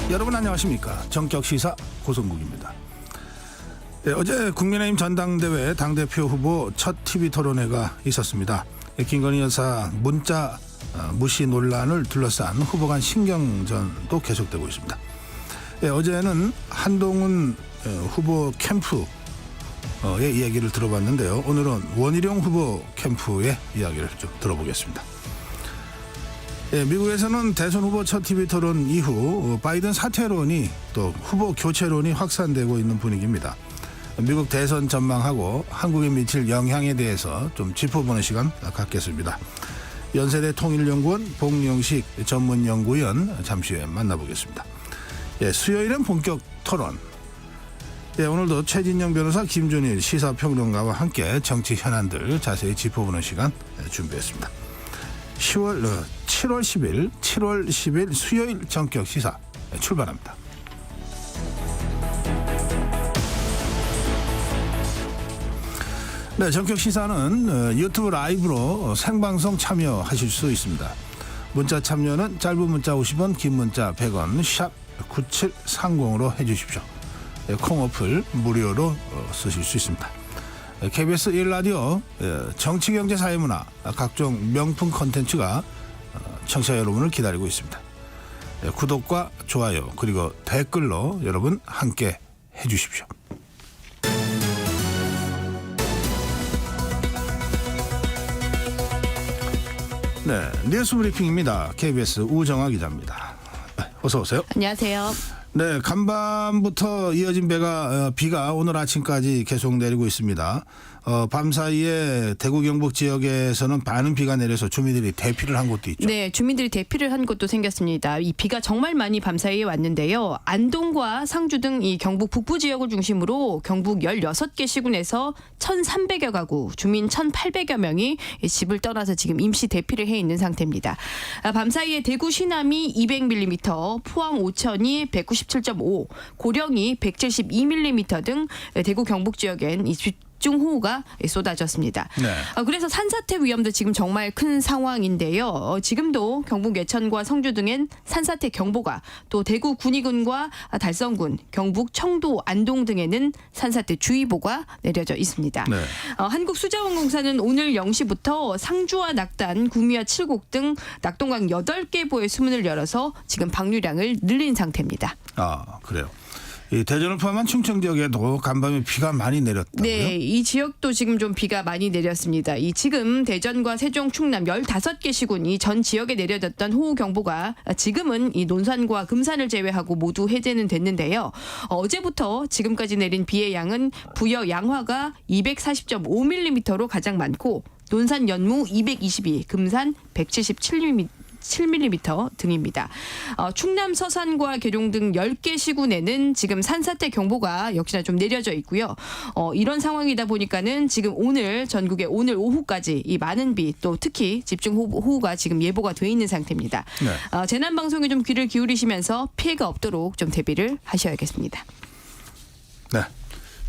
여러분 안녕하십니까. 정격시사 고성국입니다. 네, 어제 국민의힘 전당대회 당대표 후보 첫 TV토론회가 있었습니다. 김건희 여사 문자 무시 논란을 둘러싼 후보 간 신경전도 계속되고 있습니다. 네, 어제는 한동훈 후보 캠프의 이야기를 들어봤는데요. 오늘은 원희룡 후보 캠프의 이야기를 좀 들어보겠습니다. 예, 미국에서는 대선 후보 첫 TV토론 이후 바이든 사퇴론이 또 후보 교체론이 확산되고 있는 분위기입니다. 미국 대선 전망하고 한국에 미칠 영향에 대해서 좀 짚어보는 시간 갖겠습니다. 연세대 통일연구원 봉영식 전문연구위원 잠시 후에 만나보겠습니다. 예, 수요일엔 본격 토론. 예, 오늘도 최진영 변호사, 김준일 시사평론가와 함께 정치 현안들 자세히 짚어보는 시간 준비했습니다. 7월 10일 수요일 정격 시사 출발합니다. 네, 정격 시사는 유튜브 라이브로 생방송 참여하실 수 있습니다. 문자 참여는 짧은 문자 50원, 긴 문자 100원, 샵 9730으로 해주십시오. 콩 어플 무료로 쓰실 수 있습니다. KBS 1라디오 정치, 경제, 사회문화 각종 명품 콘텐츠가 청취자 여러분을 기다리고 있습니다. 구독과 좋아요 그리고 댓글로 여러분 함께 해주십시오. 네, 뉴스 브리핑입니다. KBS 우정아 기자입니다. 어서 오세요. 안녕하세요. 네, 간밤부터 이어진 비가 오늘 아침까지 계속 내리고 있습니다. 밤 사이에 대구 경북 지역에서는 많은 비가 내려서 주민들이 대피를 한 곳도 있죠. 네, 주민들이 대피를 한 곳도 생겼습니다. 이 비가 정말 많이 밤 사이에 왔는데요. 안동과 상주 등 이 경북 북부 지역을 중심으로 경북 16개 시군에서 1,300여 가구, 주민 1,800여 명이 집을 떠나서 지금 임시 대피를 해 있는 상태입니다. 밤 사이에 대구 시남이 200mm, 포항 오천이 197.5, 고령이 172mm 등 대구 경북 지역엔 이 집중호우가 쏟아졌습니다. 네. 그래서 산사태 위험도 지금 정말 큰 상황인데요. 지금도 경북 예천과 성주 등엔 산사태 경보가, 또 대구 군위군과 달성군, 경북 청도, 안동 등에는 산사태 주의보가 내려져 있습니다. 네. 한국수자원공사는 오늘 0시부터 상주와 낙단, 구미와 칠곡 등 낙동강 8개 보의 수문을 열어서 지금 방류량을 늘린 상태입니다. 아, 그래요. 이 대전을 포함한 충청 지역에도 간밤에 비가 많이 내렸다고요? 네, 이 지역도 지금 좀 비가 많이 내렸습니다. 지금 대전과 세종, 충남 15개 시군이 전 지역에 내려졌던 호우경보가 지금은 이 논산과 금산을 제외하고 모두 해제는 됐는데요. 어제부터 지금까지 내린 비의 양은 부여 양화가 240.5mm로 가장 많고, 논산 연무 222, 금산 177mm 등입니다. 충남 서산과 계룡 등 10개 시군에는 지금 산사태 경보가 역시나 좀 내려져 있고요. 이런 상황이다 보니까는 지금 오늘 전국에 오늘 오후까지 이 많은 비, 또 특히 집중호우가 지금 예보가 돼 있는 상태입니다. 네. 재난방송에 좀 귀를 기울이시면서 피해가 없도록 좀 대비를 하셔야겠습니다. 네.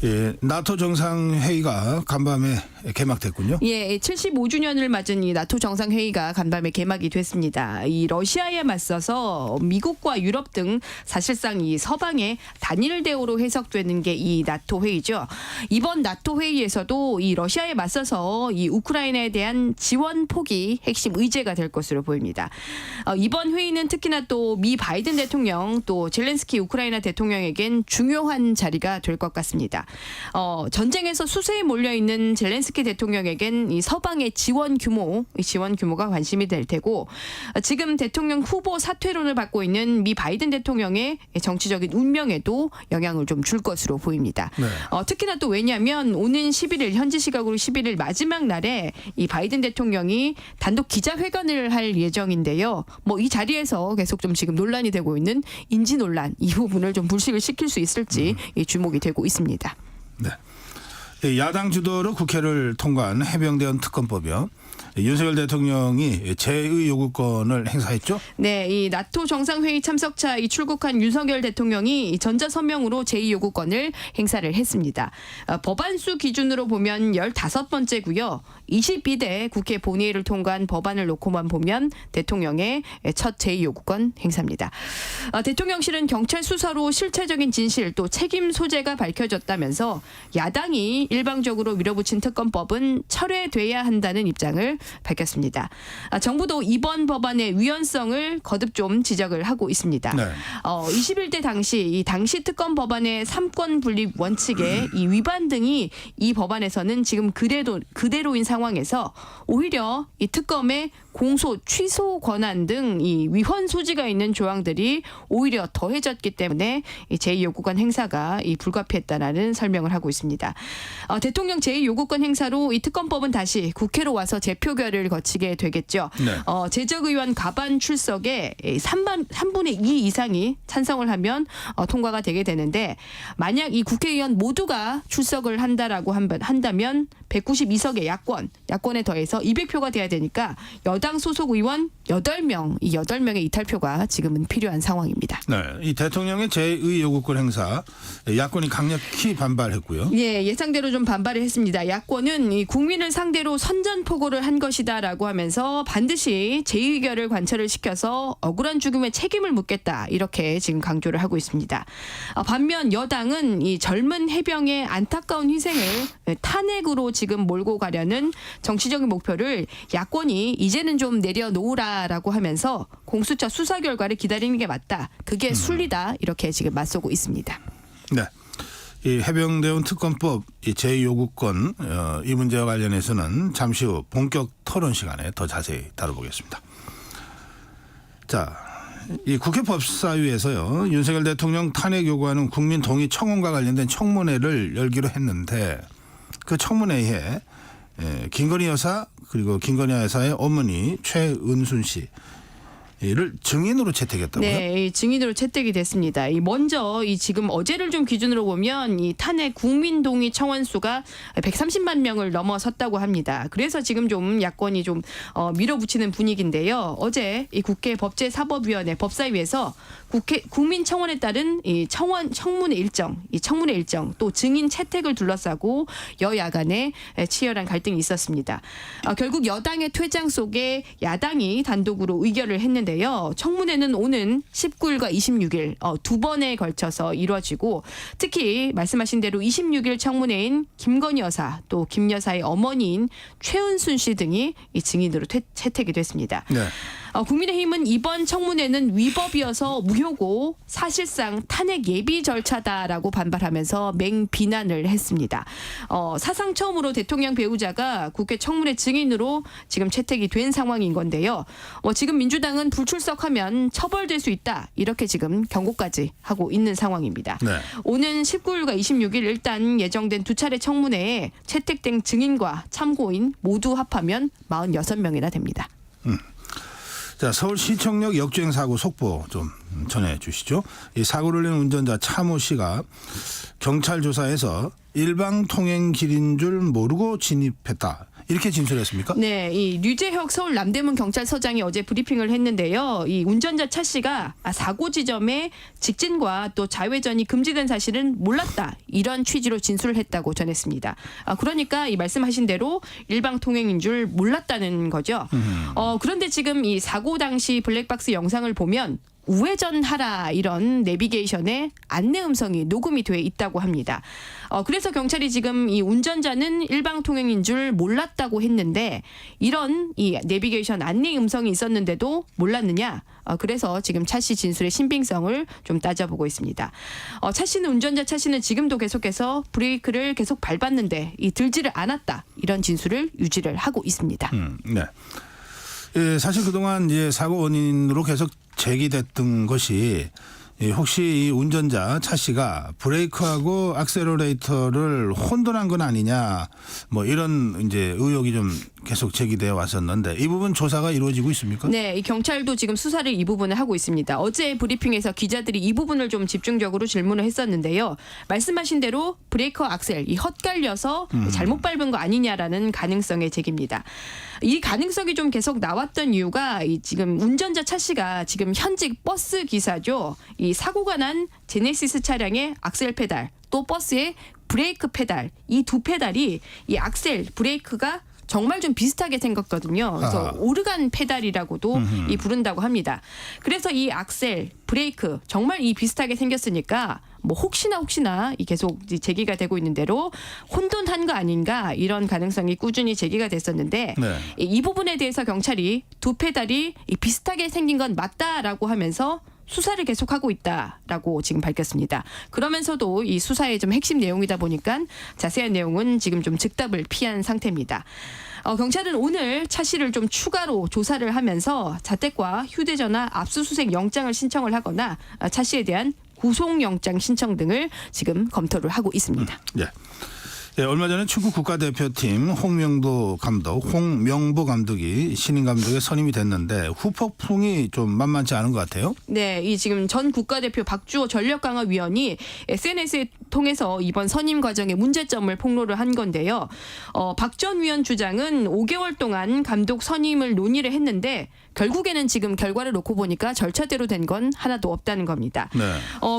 예, 나토 정상회의가 간밤에 개막됐군요. 예, 75주년을 맞은 이 나토 정상회의가 간밤에 개막이 됐습니다. 이 러시아에 맞서서 미국과 유럽 등 사실상 이 서방의 단일 대우로 해석되는 게 이 나토 회의죠. 이번 나토 회의에서도 이 러시아에 맞서서 이 우크라이나에 대한 지원 폭이 핵심 의제가 될 것으로 보입니다. 이번 회의는 특히나 또 미 바이든 대통령, 또 젤렌스키 우크라이나 대통령에겐 중요한 자리가 될 것 같습니다. 전쟁에서 수세에 몰려 있는 젤렌스키 대통령에겐 이 서방의 지원 규모가 관심이 될 테고, 지금 대통령 후보 사퇴론을 받고 있는 미 바이든 대통령의 정치적인 운명에도 영향을 좀 줄 것으로 보입니다. 네. 특히나 또 왜냐하면 오는 11일 현지 시각으로 11일 마지막 날에 이 바이든 대통령이 단독 기자회견을 할 예정인데요. 이 자리에서 계속 좀 지금 논란이 되고 있는 인지 논란, 이 부분을 좀 불식을 시킬 수 있을지 주목이 되고 있습니다. 네. 야당 주도로 국회를 통과한 해병대원 특검법이요. 윤석열 대통령이 제의 요구권을 행사했죠? 네, 이 나토 정상회의 참석차 이 출국한 윤석열 대통령이 이 전자서명으로 제2요구권을 행사를 했습니다. 법안수 기준으로 보면 15번째고요. 22대 국회 본회의를 통과한 법안을 놓고만 보면 대통령의 첫 제2요구권 행사입니다. 대통령실은 경찰 수사로 실체적인 진실 또 책임 소재가 밝혀졌다면서 야당이 일방적으로 밀어붙인 특검법은 철회돼야 한다는 입장을 밝혔습니다. 정부도 이번 법안의 위헌성을 거듭 좀 지적을 하고 있습니다. 네. 21대 당시 당시 특검 법안의 3권 분립 원칙의 이 위반 등이 이 법안에서는 지금 그대로인 상황에서 오히려 이 특검의 공소 취소 권한 등 이 위헌 소지가 있는 조항들이 오히려 더해졌기 때문에 이 제2요구권 행사가 이 불가피했다라는 설명을 하고 있습니다. 대통령 제2요구권 행사로 이 특검법은 다시 국회로 와서 재표결을 거치게 되겠죠. 네. 제적의원 과반 출석에 3분의 2 이상이 찬성을 하면 통과가 되게 되는데 만약 이 국회의원 모두가 출석을 한다면 192석의 야권에 더해서 200표가 돼야 되니까 여당 소속 의원 8명, 이 8명의 이탈표가 지금은 필요한 상황입니다. 네, 이 대통령의 제의 요구권 행사 야권이 강력히 반발했고요. 예, 예상대로 좀 반발을 했습니다. 야권은 이 국민을 상대로 선전포고를 한 것이다라고 하면서 반드시 제2의결을 관철을 시켜서 억울한 죽음의 책임을 묻겠다 이렇게 지금 강조를 하고 있습니다. 반면 여당은 이 젊은 해병의 안타까운 희생을 탄핵으로 지금 몰고 가려는 정치적인 목표를 야권이 이제는 좀 내려놓으라라고 하면서 공수처 수사 결과를 기다리는 게 맞다. 그게 순리다. 이렇게 지금 맞서고 있습니다. 네. 이 해병대원 특검법 제2요구권 이 문제와 관련해서는 잠시 후 본격 토론 시간에 더 자세히 다뤄보겠습니다. 자, 이 국회 법사위에서요 윤석열 대통령 탄핵 요구하는 국민 동의 청원과 관련된 청문회를 열기로 했는데 그 청문회에 김건희 여사 그리고 김건희 여사의 어머니 최은순 씨를 증인으로 채택했다고요? 네, 이 증인으로 채택이 됐습니다. 먼저 지금 어제를 좀 기준으로 보면 이 탄핵 국민 동의 청원 수가 130만 명을 넘어섰다고 합니다. 그래서 지금 좀 야권이 좀 밀어붙이는 분위기인데요. 어제 이 국회 법제사법위원회 법사위에서 국민 청원에 따른 이 청문회 일정 또 증인 채택을 둘러싸고 여야 간에 치열한 갈등이 있었습니다. 결국 여당의 퇴장 속에 야당이 단독으로 의결을 했는데요. 청문회는 오는 19일과 26일 두 번에 걸쳐서 이루어지고 특히 말씀하신 대로 26일 청문회인 김건희 여사 또 김 여사의 어머니인 최은순 씨 등이 이 증인으로 채택이 됐습니다. 네. 국민의힘은 이번 청문회는 위법이어서 무효고 사실상 탄핵 예비 절차다라고 반발하면서 맹비난을 했습니다. 사상 처음으로 대통령 배우자가 국회 청문회 증인으로 지금 채택이 된 상황인 건데요. 지금 민주당은 불출석하면 처벌될 수 있다. 이렇게 지금 경고까지 하고 있는 상황입니다. 네. 오는 19일과 26일 일단 예정된 두 차례 청문회에 채택된 증인과 참고인 모두 합하면 46명이나 됩니다. 자, 서울시청역 역주행 사고 속보 좀 전해 주시죠. 이 사고를 낸 운전자 차모 씨가 경찰 조사에서 일방 통행 길인 줄 모르고 진입했다. 이렇게 진술했습니까? 네, 이 류재혁 서울 남대문 경찰서장이 어제 브리핑을 했는데요. 이 운전자 차 씨가 사고 지점에 직진과 또 좌회전이 금지된 사실은 몰랐다. 이런 취지로 진술을 했다고 전했습니다. 그러니까 이 말씀하신 대로 일방 통행인 줄 몰랐다는 거죠. 그런데 지금 이 사고 당시 블랙박스 영상을 보면 우회전하라 이런 내비게이션에 안내 음성이 녹음이 돼 있다고 합니다. 그래서 경찰이 지금 이 운전자는 일방 통행인 줄 몰랐다고 했는데 이런 이 내비게이션 안내 음성이 있었는데도 몰랐느냐? 그래서 지금 차 씨 진술의 신빙성을 좀 따져보고 있습니다. 운전자 차 씨는 지금도 계속해서 브레이크를 계속 밟았는데 들지를 않았다. 이런 진술을 유지를 하고 있습니다. 네. 예, 사실 그동안 이제 사고 원인으로 계속 제기됐던 것이 혹시 이 운전자 차 씨가 브레이크하고 액셀러레이터를 혼돈한 건 아니냐 뭐 이런 이제 의혹이 좀 계속 제기되어 왔었는데 이 부분 조사가 이루어지고 있습니까? 네, 이 경찰도 지금 수사를 이 부분을 하고 있습니다. 어제 브리핑에서 기자들이 이 부분을 좀 집중적으로 질문을 했었는데요. 말씀하신 대로 브레이크 악셀 이 헛갈려서 잘못 밟은 거 아니냐라는 가능성의 제기입니다. 이 가능성이 좀 계속 나왔던 이유가 이 지금 운전자 차 씨가 지금 현직 버스 기사죠. 이 사고가 난 제네시스 차량의 악셀 페달 또 버스의 브레이크 페달 이 두 페달이 이 악셀 브레이크가 정말 좀 비슷하게 생겼거든요. 그래서 오르간 페달이라고도 이 부른다고 합니다. 그래서 이 악셀, 브레이크 정말 이 비슷하게 생겼으니까 뭐 혹시나 이 계속 제기가 되고 있는 대로 혼돈한 거 아닌가 이런 가능성이 꾸준히 제기가 됐었는데 네. 이 부분에 대해서 경찰이 두 페달이 이 비슷하게 생긴 건 맞다라고 하면서 수사를 계속하고 있다라고 지금 밝혔습니다. 그러면서도 이 수사의 좀 핵심 내용이다 보니까 자세한 내용은 지금 좀 즉답을 피한 상태입니다. 경찰은 오늘 차 씨를 좀 추가로 조사를 하면서 자택과 휴대전화 압수수색 영장을 신청을 하거나 차 씨에 대한 구속영장 신청 등을 지금 검토를 하고 있습니다. 예. 예, 얼마 전에 축구 국가대표팀 홍명보 감독이 신인 감독에 선임이 됐는데 후폭풍이 좀 만만치 않은 것 같아요. 네, 이 지금 전 국가대표 박주호 전력강화위원이 SNS에 통해서 이번 선임 과정의 문제점을 폭로를 한 건데요. 박 전 위원 주장은 5개월 동안 감독 선임을 논의를 했는데 결국에는 지금 결과를 놓고 보니까 절차대로 된 건 하나도 없다는 겁니다. 네.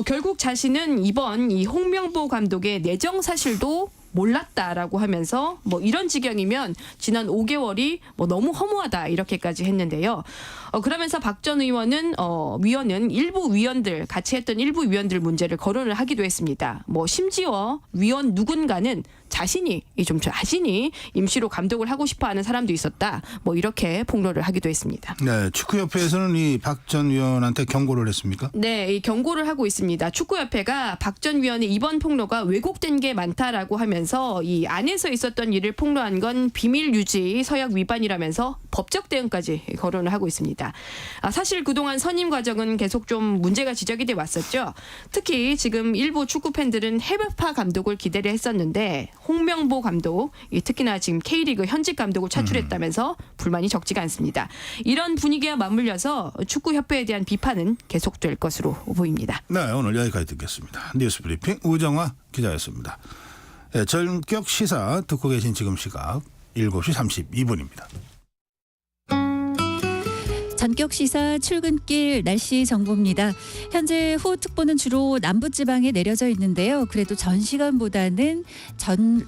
결국 자신은 이번 이 홍명보 감독의 내정 사실도 몰랐다라고 하면서 뭐 이런 지경이면 지난 5개월이 뭐 너무 허무하다 이렇게까지 했는데요. 그러면서 박 전 의원은 위원은 일부 위원들 같이 했던 일부 위원들 문제를 거론을 하기도 했습니다. 뭐 심지어 위원 누군가는 자신이 임시로 감독을 하고 싶어하는 사람도 있었다. 뭐 이렇게 폭로를 하기도 했습니다. 네, 축구협회에서는 이 박 전 위원한테 경고를 했습니까? 네, 이 경고를 하고 있습니다. 축구협회가 박 전 위원의 이번 폭로가 왜곡된 게 많다라고 하면서 이 안에서 있었던 일을 폭로한 건 비밀 유지 서약 위반이라면서 법적 대응까지 거론을 하고 있습니다. 사실 그동안 선임 과정은 계속 좀 문제가 지적이 돼 왔었죠. 특히 지금 일부 축구 팬들은 해외파 감독을 기대를 했었는데 홍명보 감독, 특히나 지금 K리그 현직 감독을 차출했다면서 불만이 적지가 않습니다. 이런 분위기와 맞물려서 축구협회에 대한 비판은 계속될 것으로 보입니다. 네, 오늘 여기까지 듣겠습니다. 뉴스 브리핑 우정화 기자였습니다. 네, 전격 시사 듣고 계신 지금 시각 7시 32분입니다. 전격 시사 출근길 날씨 정보입니다. 현재 호우특보는 주로 남부지방에 내려져 있는데요. 그래도 전 시간보다는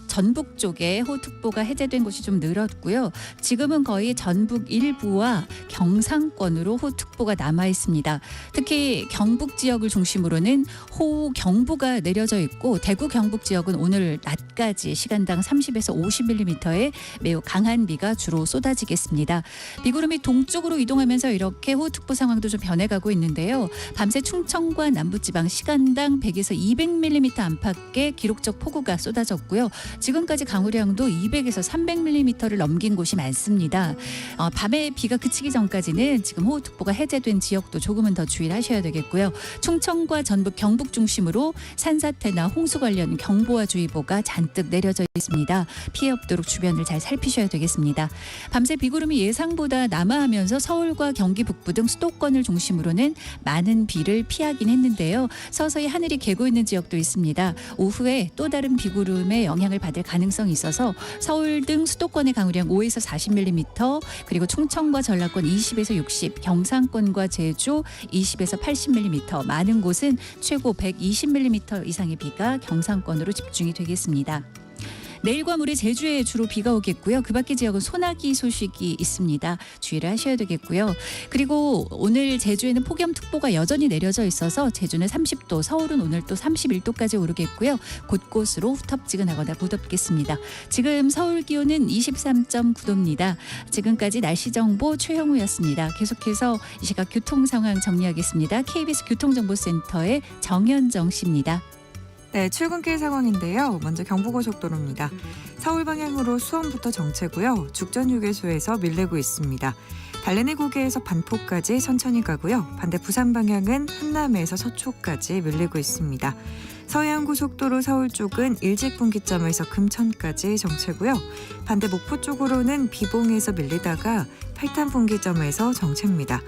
전북 쪽에 호우특보가 해제된 곳이 좀 늘었고요. 지금은 거의 전북 일부와 경상권으로 호우특보가 남아 있습니다. 특히 경북 지역을 중심으로는 호우경보가 내려져 있고 대구 경북 지역은 오늘 낮까지 시간당 30에서 50mm의 매우 강한 비가 주로 쏟아지겠습니다. 비구름이 동쪽으로 이동하면서 이렇게 호우특보 상황도 좀 변해가고 있는데요. 밤새 충청과 남부지방 시간당 100에서 200mm 안팎의 기록적 폭우가 쏟아졌고요. 지금까지 강우량도 200에서 300mm를 넘긴 곳이 많습니다. 밤에 비가 그치기 전까지는 지금 호우특보가 해제된 지역도 조금은 더 주의를 하셔야 되겠고요. 충청과 전북, 경북 중심으로 산사태나 홍수 관련 경보와 주의보가 잔뜩 내려져 있습니다. 피해 없도록 주변을 잘 살피셔야 되겠습니다. 밤새 비구름이 예상보다 남하하면서 서울과 경기 북부 등 수도권을 중심으로는 많은 비를 피하긴 했는데요. 서서히 하늘이 개고 있는 지역도 있습니다. 오후에 또 다른 비구름의 영향을 받을 가능성이 있어서 서울 등 수도권의 강우량 5에서 40mm, 그리고 충청과 전라권 20에서 60, 경상권과 제주 20에서 80mm, 많은 곳은 최고 120mm 이상의 비가 경상권으로 집중이 되겠습니다. 내일과 모레 제주에 주로 비가 오겠고요. 그 밖의 지역은 소나기 소식이 있습니다. 주의를 하셔야 되겠고요. 그리고 오늘 제주에는 폭염특보가 여전히 내려져 있어서 제주는 30도, 서울은 오늘 또 31도까지 오르겠고요. 곳곳으로 후텁지근하거나 무덥겠습니다. 지금 서울 기온은 23.9도입니다. 지금까지 날씨 정보 최형우였습니다. 계속해서 이 시각 교통 상황 정리하겠습니다. KBS 교통정보센터의 정현정 씨입니다. 네, 출근길 상황인데요. 먼저 경부고속도로입니다. 서울 방향으로 수원부터 정체고요. 죽전휴게소에서 밀리고 있습니다. 달래내 고개에서 반포까지 천천히 가고요. 반대 부산 방향은 한남에서 서초까지 밀리고 있습니다. 서해안고속도로 서울 쪽은 일직분기점에서 금천까지 정체고요. 반대 목포 쪽으로는 비봉에서 밀리다가 팔탄분기점에서 정체입니다.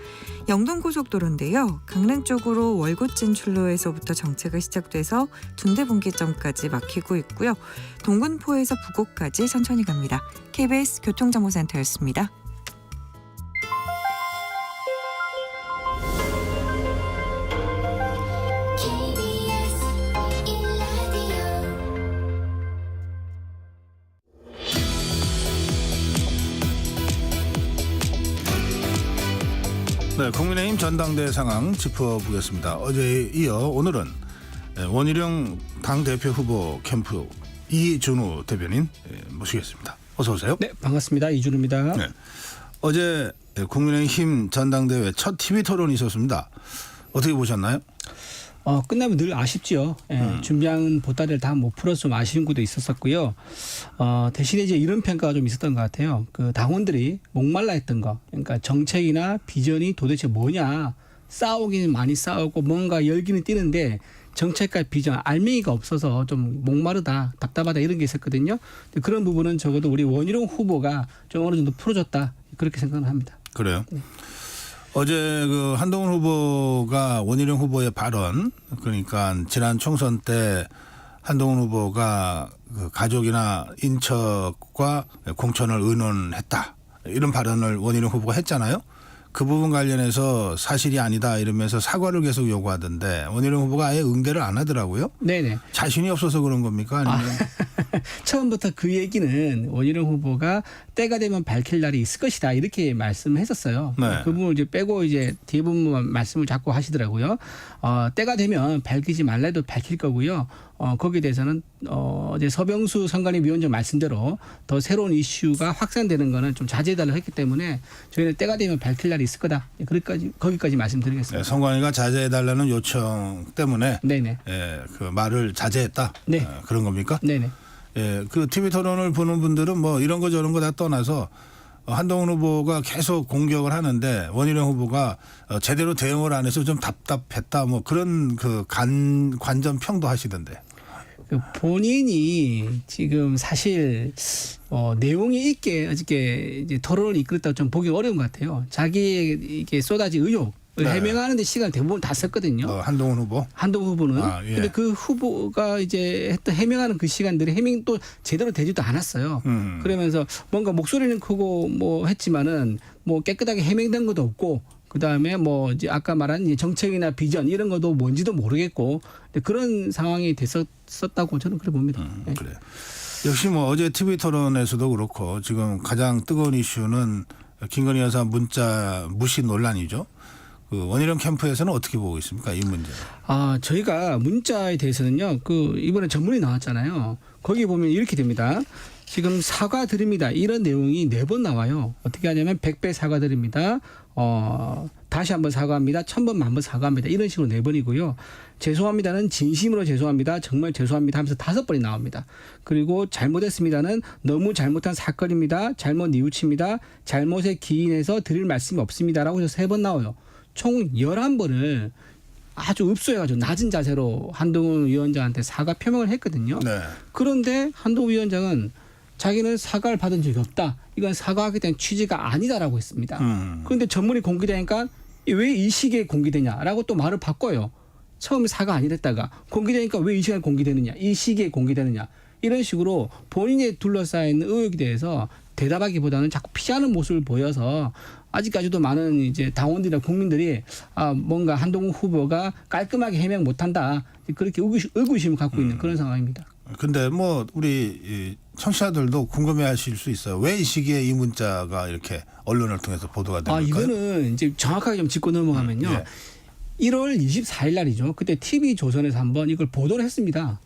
영동고속도로인데요. 강릉 쪽으로 월곶진 출로에서부터 정체가 시작돼서 둔대분기점까지 막히고 있고요. 동군포에서 부곡까지 천천히 갑니다. KBS 교통정보센터였습니다. 네, 국민의힘 전당대회 상황 짚어보겠습니다. 어제에 이어 오늘은 원희룡 당대표 후보 캠프 이준우 대변인 모시겠습니다. 어서 오세요. 네, 반갑습니다. 이준우입니다. 네. 어제 국민의힘 전당대회 첫 TV 토론이 있었습니다. 어떻게 보셨나요? 끝나면 늘 아쉽지요. 준비한 보따리를 다 못 풀어서 좀 아쉬운 것도 있었었고요. 대신에 이제 이런 평가가 좀 있었던 것 같아요. 그 당원들이 목말라 했던 거. 그러니까 정책이나 비전이 도대체 뭐냐. 싸우기는 많이 싸우고 뭔가 열기는 뛰는데 정책과 비전, 알맹이가 없어서 좀 목마르다, 답답하다 이런 게 있었거든요. 그런 부분은 적어도 우리 원희룡 후보가 좀 어느 정도 풀어줬다. 그렇게 생각을 합니다. 그래요? 네. 어제 그 한동훈 후보가 원희룡 후보의 발언, 그러니까 지난 총선 때 한동훈 후보가 그 가족이나 인척과 공천을 의논했다, 이런 발언을 원희룡 후보가 했잖아요. 그 부분 관련해서 사실이 아니다 이러면서 사과를 계속 요구하던데 원희룡 후보가 아예 응대를 안 하더라고요. 네네. 자신이 없어서 그런 겁니까? 아니면 처음부터 그 얘기는 원희룡 후보가 때가 되면 밝힐 날이 있을 것이다 이렇게 말씀했었어요. 네. 그 부분을 이제 빼고 이제 대부분 말씀을 자꾸 하시더라고요. 때가 되면 밝히지 말라도 밝힐 거고요. 거기에 대해서는 이제 서병수 선관위 위원장 말씀대로 더 새로운 이슈가 확산되는 거는 좀 자제해달라고 했기 때문에 저희는 때가 되면 밝힐 날이 있을 거다. 거기까지 말씀드리겠습니다. 네, 선관위가 자제해달라는 요청 때문에 네네. 그 말을 자제했다. 네. 그런 겁니까? 네네. 예, 그 TV 토론을 보는 분들은 뭐 이런 거 저런 거 다 떠나서 한동훈 후보가 계속 공격을 하는데 원희룡 후보가 제대로 대응을 안 해서 좀 답답했다, 뭐 그런 그 관전평도 하시던데. 그 본인이 지금 사실 내용이 있게 어저께 이제 토론을 이끌었다고 좀 보기 어려운 것 같아요. 자기의 이게 쏟아진 의혹을 네. 해명하는 데 시간을 대부분 다 썼거든요. 한동훈 후보. 한동훈 후보는. 예. 근데 그 후보가 이제 했던 해명하는 그 시간들이 해명이 또 제대로 되지도 않았어요. 그러면서 뭔가 목소리는 크고 뭐 했지만은 뭐 깨끗하게 해명된 것도 없고 그다음에 뭐 이제 아까 말한 이제 정책이나 비전 이런 것도 뭔지도 모르겠고 그런 상황이 됐었다고 저는 그렇게 봅니다. 네. 그래. 역시 뭐 어제 TV 토론에서도 그렇고 지금 가장 뜨거운 이슈는 김건희 여사 문자 무시 논란이죠. 그 원희룡 캠프에서는 어떻게 보고 있습니까, 이 문제? 저희가 문자에 대해서는요. 그 이번에 전문이 나왔잖아요. 거기 보면 이렇게 됩니다. 지금 사과드립니다. 이런 내용이 4번 나와요. 어떻게 하냐면 100배 사과드립니다. 다시 한번 사과합니다. 1000번, 10,000번 사과합니다. 이런 식으로 4번이고요. 죄송합니다는 진심으로 죄송합니다. 정말 죄송합니다 하면서 5번이 나옵니다. 그리고 잘못했습니다는 너무 잘못한 사건입니다. 잘못 뉘우칩니다. 잘못에 기인해서 드릴 말씀이 없습니다라고 해서 3번 나와요. 총 11번을 아주 읍소해가지고 낮은 자세로 한동훈 위원장한테 사과 표명을 했거든요. 네. 그런데 한동훈 위원장은 자기는 사과를 받은 적이 없다. 이건 사과하게 된 취지가 아니다라고 했습니다. 그런데 전문이 공개되니까 왜 이 시기에 공개되냐라고 또 말을 바꿔요. 처음에 사과 아니랬다가 공개되니까 왜 이 시간에 공개되느냐. 이 시기에 공개되느냐. 이런 식으로 본인에 둘러싸인 의혹에 대해서 대답하기보다는 자꾸 피하는 모습을 보여서 아직까지도 많은 이제 당원들이나 국민들이 뭔가 한동훈 후보가 깔끔하게 해명 못한다. 그렇게 의구심을 갖고 있는 그런 상황입니다. 근데 뭐 우리 청취자들도 궁금해하실 수 있어요. 왜 이 시기에 이 문자가 이렇게 언론을 통해서 보도가 된 걸까요? 이거는 이제 정확하게 좀 짚고 넘어가면요. 예. 1월 24일 날이죠. 그때 TV조선에서 한번 이걸 보도를 했습니다.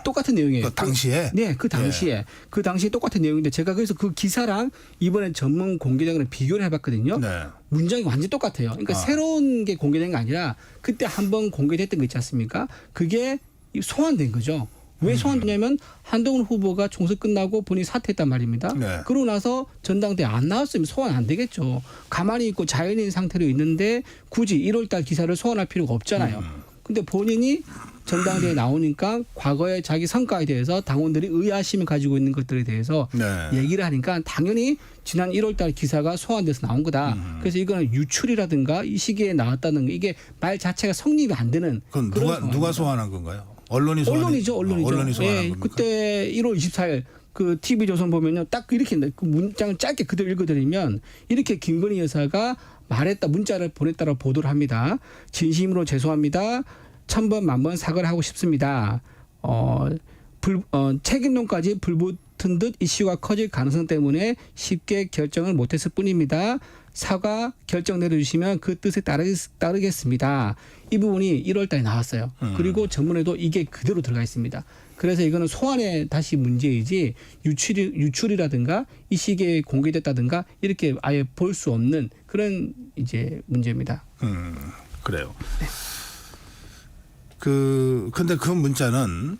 똑같은 내용이에요. 그 당시에? 네, 그 당시에. 예. 그 당시에 똑같은 내용인데 제가 그래서 그 기사랑 이번에 전문 공개된 거랑 비교를 해봤거든요. 네. 문장이 완전 똑같아요. 그러니까 새로운 게 공개된 게 아니라 그때 한번 공개됐던 거 있지 않습니까? 그게 소환된 거죠. 왜 소환되냐면 한동훈 후보가 총선 끝나고 본인이 사퇴했단 말입니다. 네. 그러고 나서 전당대회 안 나왔으면 소환 안 되겠죠. 가만히 있고 자연인 상태로 있는데 굳이 1월달 기사를 소환할 필요가 없잖아요. 근데 본인이 전당대회에 나오니까 과거의 자기 성과에 대해서 당원들이 의아심을 가지고 있는 것들에 대해서 네. 얘기를 하니까 당연히 지난 1월달 기사가 소환돼서 나온 거다. 그래서 이거는 유출이라든가 이 시기에 나왔다는 거 이게 말 자체가 성립이 안 되는 그건 그런 누가 상황입니다. 소환한 건가요? 언론이 소환. 언론이죠. 언론이 소환한 예, 겁니까? 그때 1월 24일 그 TV조선 보면요. 딱 이렇게 그 문장을 짧게 그대로 읽어드리면 이렇게 김건희 여사가 말했다 문자를 보냈다라고 보도를 합니다. 진심으로 죄송합니다. 1000번 만번 사과를 하고 싶습니다. 책임론까지 불붙은 듯 이슈가 커질 가능성 때문에 쉽게 결정을 못했을 뿐입니다. 사과 결정 내려주시면 그 뜻에 따르겠습니다. 이 부분이 1월 달에 나왔어요. 그리고 전문에도 이게 그대로 들어가 있습니다. 그래서 이거는 소환의 다시 문제이지 유출이라든가 이 시기에 공개됐다든가 이렇게 아예 볼 수 없는 그런 이제 문제입니다. 그래요. 근데 그 문자는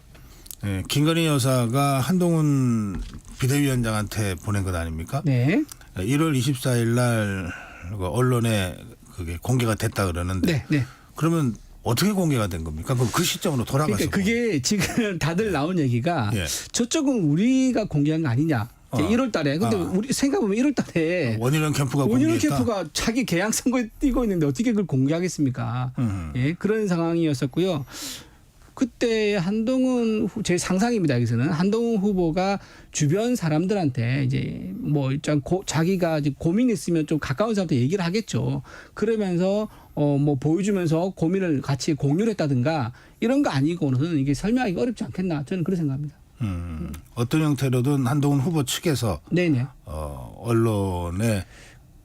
김건희 여사가 한동훈 비대위원장한테 보낸 것 아닙니까? 네. 1월 24일 날 언론에 그게 공개가 됐다 그러는데 네. 네. 그러면 어떻게 공개가 된 겁니까? 그럼 그 시점으로 돌아가서 그러니까 그게 지금 다들 나온 얘기가 예. 저쪽은 우리가 공개한 거 아니냐. 1월 달에. 근데 우리 생각해보면 1월 달에 원희룡 캠프가 원희룡 공개했다. 캠프가 자기 개항 선거에 뛰고 있는데 어떻게 그걸 공개하겠습니까? 예, 그런 상황이었었고요. 그때 한동훈 제 상상입니다. 여기서는 한동훈 후보가 주변 사람들한테 이제 뭐 일단 자기가 이제 고민이 있으면 좀 가까운 사람한테 얘기를 하겠죠. 그러면서 뭐 보여주면서 고민을 같이 공유를 했다든가 이런 거 아니고는 이게 설명하기 어렵지 않겠나 저는 그렇게 생각합니다. 어떤 형태로든 한동훈 후보 측에서 네네. 언론에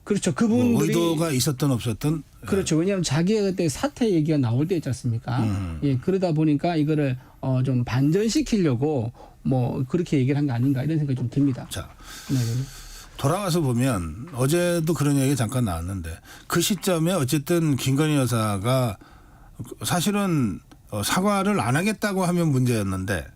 그렇죠. 뭐 그분들이 의도가 있었든 없었든 그렇죠. 왜냐하면 자기가 그때 사퇴 얘기가 나올 때 있지 않습니까? 예, 그러다 보니까 이거를 좀 반전시키려고 뭐 그렇게 얘기를 한 거 아닌가 이런 생각이 좀 듭니다. 자 네. 돌아와서 보면 어제도 그런 얘기 잠깐 나왔는데 그 시점에 어쨌든 김건희 여사가 사실은 사과를 안 하겠다고 하면 문제였는데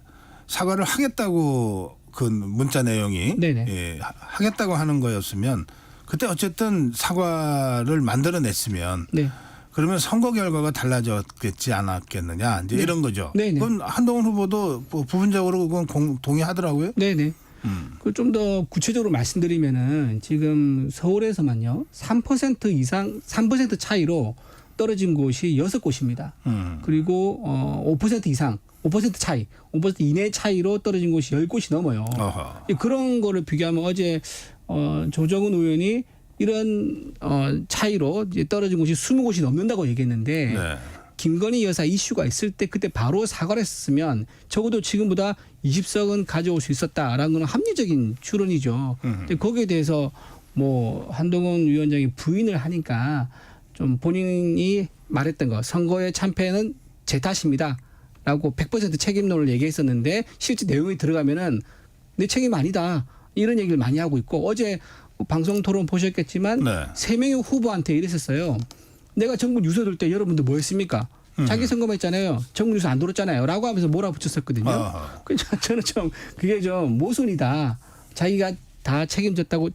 사과를 하겠다고 그 문자 내용이 네네. 예, 하겠다고 하는 거였으면 그때 어쨌든 사과를 만들어냈으면 네. 그러면 선거 결과가 달라졌겠지 않았겠느냐 이제 이런 거죠. 네네. 그건 한동훈 후보도 부분적으로 그건 동의하더라고요. 네네. 그 좀 더 구체적으로 말씀드리면은 지금 서울에서만요 3% 이상 3% 차이로 떨어진 곳이 6곳입니다. 그리고 5% 이상 5% 차이, 5% 이내 차이로 떨어진 곳이 10곳이 넘어요. 어허. 그런 거를 비교하면 어제 조정은 의원이 이런 차이로 이제 떨어진 곳이 20곳이 넘는다고 얘기했는데 네. 김건희 여사 이슈가 있을 때 그때 바로 사과를 했으면 적어도 지금보다 20석은 가져올 수 있었다라는 건 합리적인 추론이죠. 근데 거기에 대해서 뭐 한동훈 위원장이 부인을 하니까 좀 본인이 말했던 거 선거의 참패는 제 탓입니다. 라고 100% 책임론을 얘기했었는데 실제 내용이 들어가면은 내 책임 아니다. 이런 얘기를 많이 하고 있고 어제 방송 토론 보셨겠지만 네. 3명의 후보한테 이랬었어요. 내가 정부 유서 돌 때 여러분들 뭐 했습니까? 자기 선거만 했잖아요. 정부 유서 안 돌았잖아요. 라고 하면서 몰아붙였었거든요. 아하. 저는 좀 그게 좀 모순이다. 자기가 다 책임졌다고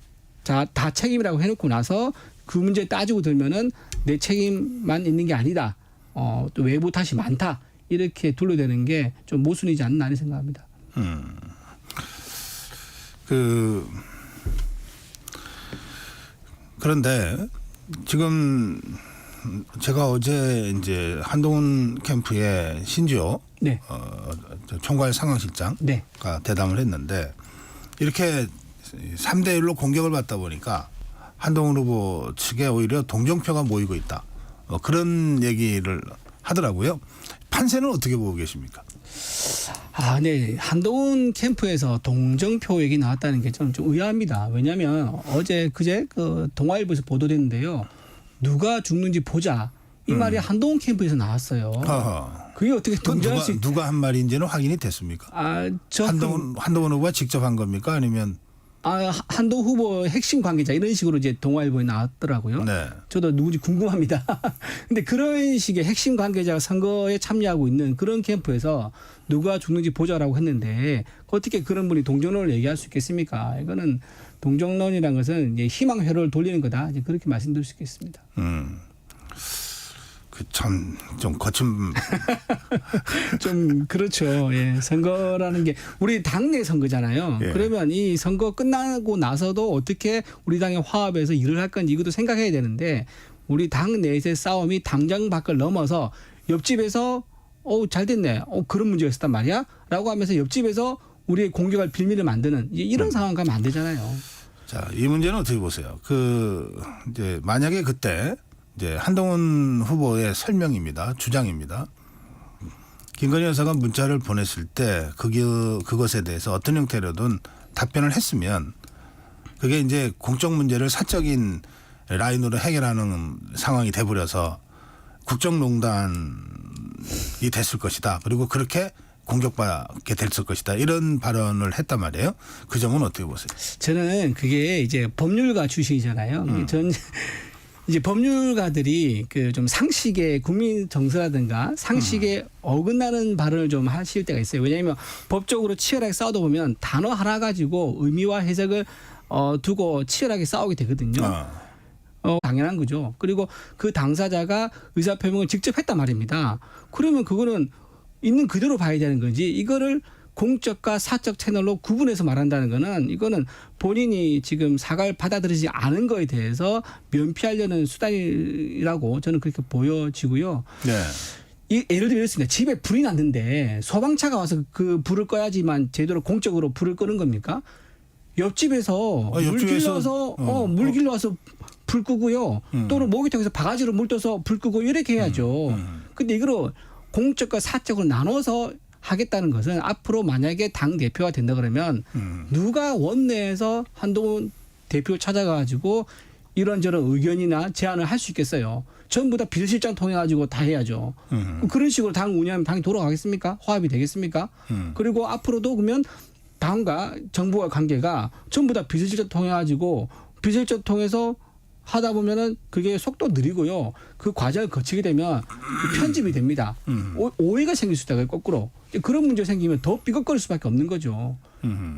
다 책임이라고 해놓고 나서 그 문제 따지고 들면은 내 책임만 있는 게 아니다. 또 외부 탓이 많다. 이렇게 둘러대는 게 좀 모순이지 않나 하는 생각합니다. 그런데 지금 제가 어제 이제 한동훈 캠프의 신지호 네. 총괄 상황실장가 네. 대담을 했는데 이렇게 3대 1로 공격을 받다 보니까 한동훈 후보 측에 오히려 동정표가 모이고 있다. 그런 얘기를 하더라고요. 판세는 어떻게 보고 계십니까? 네. 한동훈 캠프에서 동정표 얘기 나왔다는 게 좀 의아합니다. 왜냐하면 그제 동아일보에서 보도됐는데요. 누가 죽는지 보자. 이 말이 한동훈 캠프에서 나왔어요. 아하. 그게 어떻게 동정할 수 누가 한 말인지는 확인이 됐습니까? 한동훈 후보가 직접 한 겁니까? 아니면 한동훈 후보 핵심 관계자 이런 식으로 이제 동아일보에 나왔더라고요. 네. 저도 누군지 궁금합니다. 근데 그런 식의 핵심 관계자가 선거에 참여하고 있는 그런 캠프에서 누가 죽는지 보자라고 했는데 어떻게 그런 분이 동정론을 얘기할 수 있겠습니까? 이거는 동정론이라는 것은 이제 희망 회로를 돌리는 거다. 이제 그렇게 말씀드릴 수 있겠습니다. 그 참 좀 거친 좀 그렇죠. 예. 선거라는 게 우리 당내 선거잖아요. 예. 그러면 이 선거 끝나고 나서도 어떻게 우리 당의 화합에서 일을 할 건지 이것도 생각해야 되는데 우리 당 내에서의 싸움이 당장 밖을 넘어서 옆집에서 잘 됐네. 그런 문제가 있었단 말이야. 라고 하면서 옆집에서 우리의 공격할 빌미를 만드는 이런 상황 가면 안 되잖아요. 자, 이 문제는 어떻게 보세요? 이제 만약에 그때 이제 한동훈 후보의 설명입니다. 주장입니다. 김건희 여사가 문자를 보냈을 때 그것에 대해서 어떤 형태로든 답변을 했으면 그게 이제 공적 문제를 사적인 라인으로 해결하는 상황이 돼버려서 국정농단이 됐을 것이다. 그리고 그렇게 공격받게 됐을 것이다. 이런 발언을 했단 말이에요. 그 점은 어떻게 보세요? 저는 그게 이제 법률가 출신이잖아요. 전 이제 법률가들이 그 좀 상식의 국민 정서라든가 상식에 어긋나는 발언을 좀 하실 때가 있어요. 왜냐하면 법적으로 치열하게 싸우다 보면 단어 하나 가지고 의미와 해석을 두고 치열하게 싸우게 되거든요. 당연한 거죠. 그리고 그 당사자가 의사표명을 직접 했단 말입니다. 그러면 그거는 있는 그대로 봐야 되는 거지. 이거를 공적과 사적 채널로 구분해서 말한다는 거는 이거는 본인이 지금 사과를 받아들이지 않은 거에 대해서 면피하려는 수단이라고 저는 그렇게 보여지고요. 네. 예를 들어 이렇습니다. 집에 불이 났는데 소방차가 와서 그 불을 꺼야지만 제대로 공적으로 불을 끄는 겁니까? 옆집에서 물 길러서 물 길러 와서 불 끄고요. 또는 모기통에서 바가지로 물 떠서 불 끄고 이렇게 해야죠. 근데 이거를 공적과 사적으로 나눠서 하겠다는 것은 앞으로 만약에 당 대표가 된다 그러면 누가 원내에서 한동훈 대표 찾아가지고 이런저런 의견이나 제안을 할 수 있겠어요. 전부 다 비서실장 통해 가지고 다 해야죠. 그런 식으로 당 운영하면 당이 돌아가겠습니까? 화합이 되겠습니까? 그리고 앞으로도 그러면 당과 정부와 관계가 전부 다 비서실장 통해 가지고 비서실장 통해서 하다 보면은 그게 속도 느리고요. 그 과정을 거치게 되면 편집이 됩니다. 오해가 생길 수 있다고요. 거꾸로. 그런 문제 생기면 더 삐걱거릴 수밖에 없는 거죠.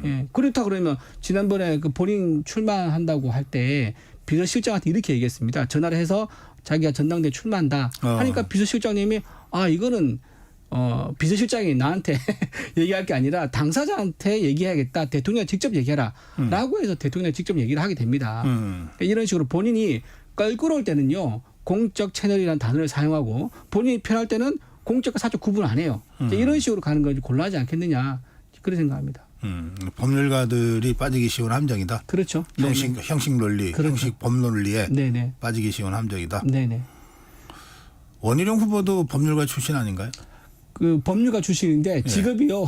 예. 그렇다 그러면 지난번에 그 본인 출마한다고 할 때 비서실장한테 이렇게 얘기했습니다. 전화를 해서 자기가 전당대회 출마한다. 하니까 비서실장님이 이거는 비서실장이 나한테 얘기할 게 아니라 당사자한테 얘기해야겠다. 대통령 직접 얘기하라. 라고 해서 대통령 직접 얘기를 하게 됩니다. 이런 식으로 본인이 껄끄러울 때는요. 공적 채널이라는 단어를 사용하고 본인이 편할 때는 공적과 사적 구분 안 해요. 이런 식으로 가는 건 곤란하지 않겠느냐. 그런 생각합니다. 법률가들이 빠지기 쉬운 함정이다. 그렇죠. 형식 논리, 그렇죠. 형식 법 논리에 네네. 빠지기 쉬운 함정이다. 네네. 원희룡 후보도 법률가 출신 아닌가요? 그 법률가 출신인데 직업이요.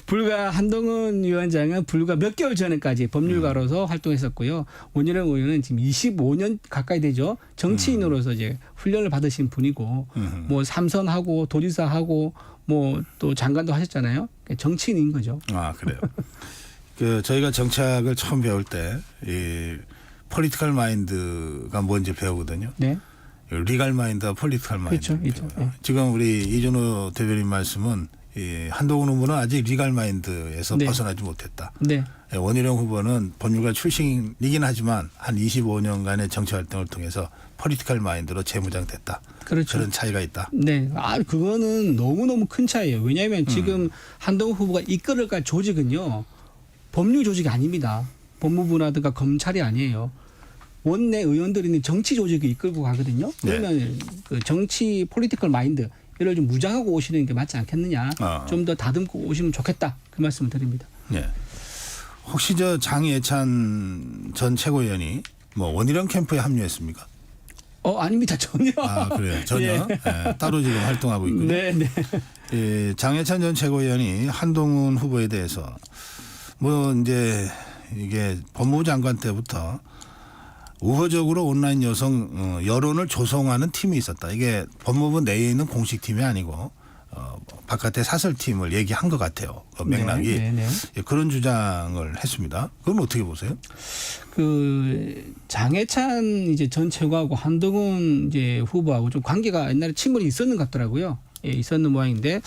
불과 한동훈 위원장은 불과 몇 개월 전에까지 법률가로서 활동했었고요. 원희룡 의원은 지금 25년 가까이 되죠. 정치인으로서 이제 훈련을 받으신 분이고 뭐 삼선하고 도지사하고 뭐 또 장관도 하셨잖아요. 정치인인 거죠. 그래요. 저희가 정치학을 처음 배울 때 이 폴리티컬 마인드가 뭔지 배우거든요. 네. 리갈 마인드와 폴리티컬 마인드. 그렇죠. 있죠. 네. 지금 우리 이준호 대변인 말씀은 이 한동훈 후보는 아직 리갈 마인드에서 네. 벗어나지 못했다. 네. 원희룡 후보는 법률가 출신이긴 하지만 한 25년간의 정치 활동을 통해서 폴리티컬 마인드로 재무장됐다. 그렇죠. 그런 차이가 있다. 네. 그거는 너무너무 큰 차이예요. 왜냐하면 지금 한동훈 후보가 이끌어갈 조직은요. 법률 조직이 아닙니다. 법무부라든가 검찰이 아니에요. 원내 의원들이 정치 조직을 이끌고 가거든요. 그러면 그 정치 폴리티컬 마인드 이를 좀 무장하고 오시는 게 맞지 않겠느냐. 좀 더 다듬고 오시면 좋겠다. 그 말씀을 드립니다. 네. 혹시 장예찬 전 최고위원이 뭐 원희룡 캠프에 합류했습니까? 아닙니다. 전혀. 그래요. 전혀. 네. 따로 지금 활동하고 있군요. 네, 네. 장예찬 전 최고위원이 한동훈 후보에 대해서 뭐 이제 이게 법무부 장관 때부터 우호적으로 온라인 여론을 조성하는 팀이 있었다. 이게 법무부 내에 있는 공식 팀이 아니고 바깥에 사설팀을 얘기한 것 같아요. 그 맥락이 네, 네, 네. 예, 그런 주장을 했습니다. 그건 어떻게 보세요? 그 장해찬 이제 전 최고하고 한동훈 이제 후보하고 좀 관계가 옛날에 친분이 있었는 것 같더라고요. 예, 있었는 모양인데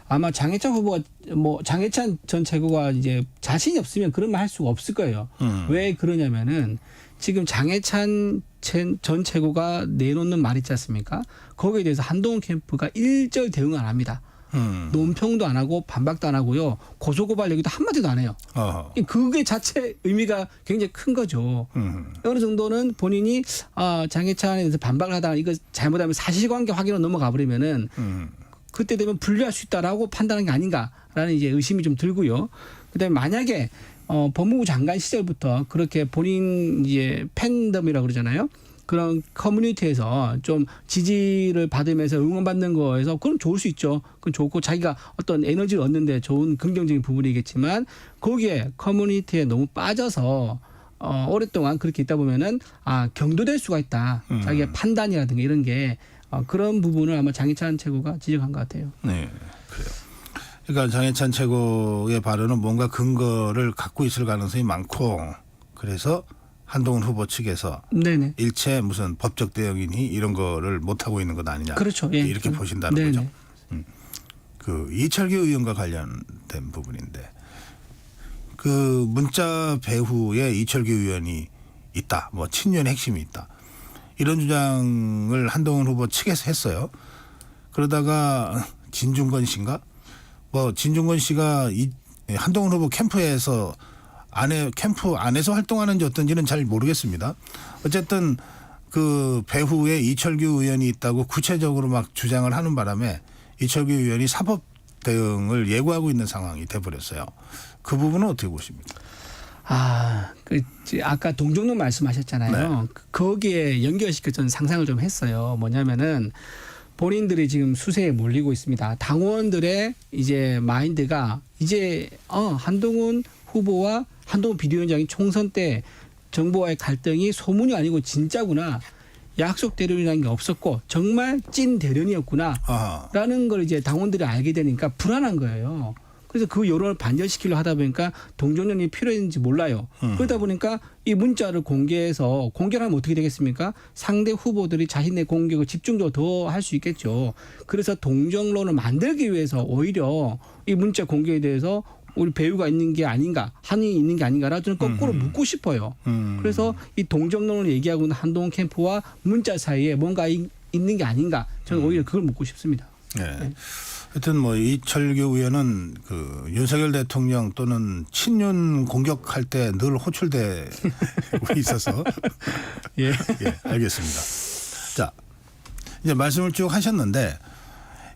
아마 장해찬 후보가 뭐 장해찬 전 최고가 이제 자신이 없으면 그런 말 할 수가 없을 거예요. 왜 그러냐면은 지금 장해찬 전 최고가 내놓는 말 있지 않습니까? 거기에 대해서 한동훈 캠프가 일절 대응 안 합니다. 논평도 안 하고 반박도 안 하고요. 고소고발 얘기도 한마디도 안 해요. 어허. 그게 자체 의미가 굉장히 큰 거죠. 어느 정도는 본인이 장해찬에 대해서 반박을 하다가 이거 잘못하면 사실관계 확인으로 넘어가 버리면은 그때 되면 분류할 수 있다라고 판단한 게 아닌가라는 이제 의심이 좀 들고요. 그다음에 만약에 법무부 장관 시절부터 그렇게 본인 이제 팬덤이라고 그러잖아요. 그런 커뮤니티에서 좀 지지를 받으면서 응원받는 거에서 그건 좋을 수 있죠. 그건 좋고 자기가 어떤 에너지를 얻는데 좋은 긍정적인 부분이겠지만 거기에 커뮤니티에 너무 빠져서 오랫동안 그렇게 있다 보면은 경도될 수가 있다. 자기의 판단이라든가 이런 게 그런 부분을 아마 장해찬 최고가 지적한 것 같아요. 네, 그래요. 그러니까 장해찬 최고의 발언은 뭔가 근거를 갖고 있을 가능성이 많고 그래서 한동훈 후보 측에서 네네. 일체 무슨 법적 대응이니 이런 거를 못 하고 있는 것 아니냐. 그렇죠. 예. 이렇게 보신다는 네네. 거죠. 그 이철규 의원과 관련된 부분인데 그 문자 배후에 이철규 의원이 있다. 뭐 친윤 핵심이 있다. 이런 주장을 한동훈 후보 측에서 했어요. 그러다가 진중권 씨인가? 뭐 진중권 씨가 한동훈 후보 캠프에서 캠프 안에서 활동하는지 어떤지는 잘 모르겠습니다. 어쨌든 그 배후에 이철규 의원이 있다고 구체적으로 막 주장을 하는 바람에 이철규 의원이 사법 대응을 예고하고 있는 상황이 돼버렸어요. 그 부분은 어떻게 보십니까? 아까 동정론 말씀하셨잖아요. 네. 거기에 연결시켜 저는 상상을 좀 했어요. 뭐냐면은 본인들이 지금 수세에 몰리고 있습니다. 당원들의 이제 마인드가 이제 한동훈 후보와 한동훈 비대위원장이 총선 때 정부와의 갈등이 소문이 아니고 진짜구나. 약속 대련이라는 게 없었고 정말 찐 대련이었구나라는 걸 이제 당원들이 알게 되니까 불안한 거예요. 그래서 그 여론을 반전시키려 하다 보니까 동정론이 필요했는지 몰라요. 그러다 보니까 이 문자를 공개해서 공개를 하면 어떻게 되겠습니까? 상대 후보들이 자신의 공격을 집중적으로 더 할 수 있겠죠. 그래서 동정론을 만들기 위해서 오히려 이 문자 공개에 대해서 우리 배우가 있는 게 아닌가, 한이 있는 게 아닌가라 저는 거꾸로 묻고 싶어요. 그래서 이 동정론을 얘기하고 있는 한동훈 캠프와 문자 사이에 뭔가 있는 게 아닌가, 저는 오히려 그걸 묻고 싶습니다. 네. 하여튼 뭐 이철규 의원은 그 윤석열 대통령 또는 친윤 공격할 때 늘 호출되고 있어서 예. 예, 알겠습니다. 자, 이제 말씀을 쭉 하셨는데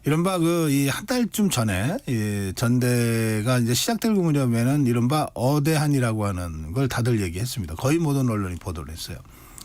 이른바 그 이 한 달쯤 전에 이 전대가 이제 시작되고 무렵에는 이른바 어대한이라고 하는 걸 다들 얘기했습니다. 거의 모든 언론이 보도를 했어요.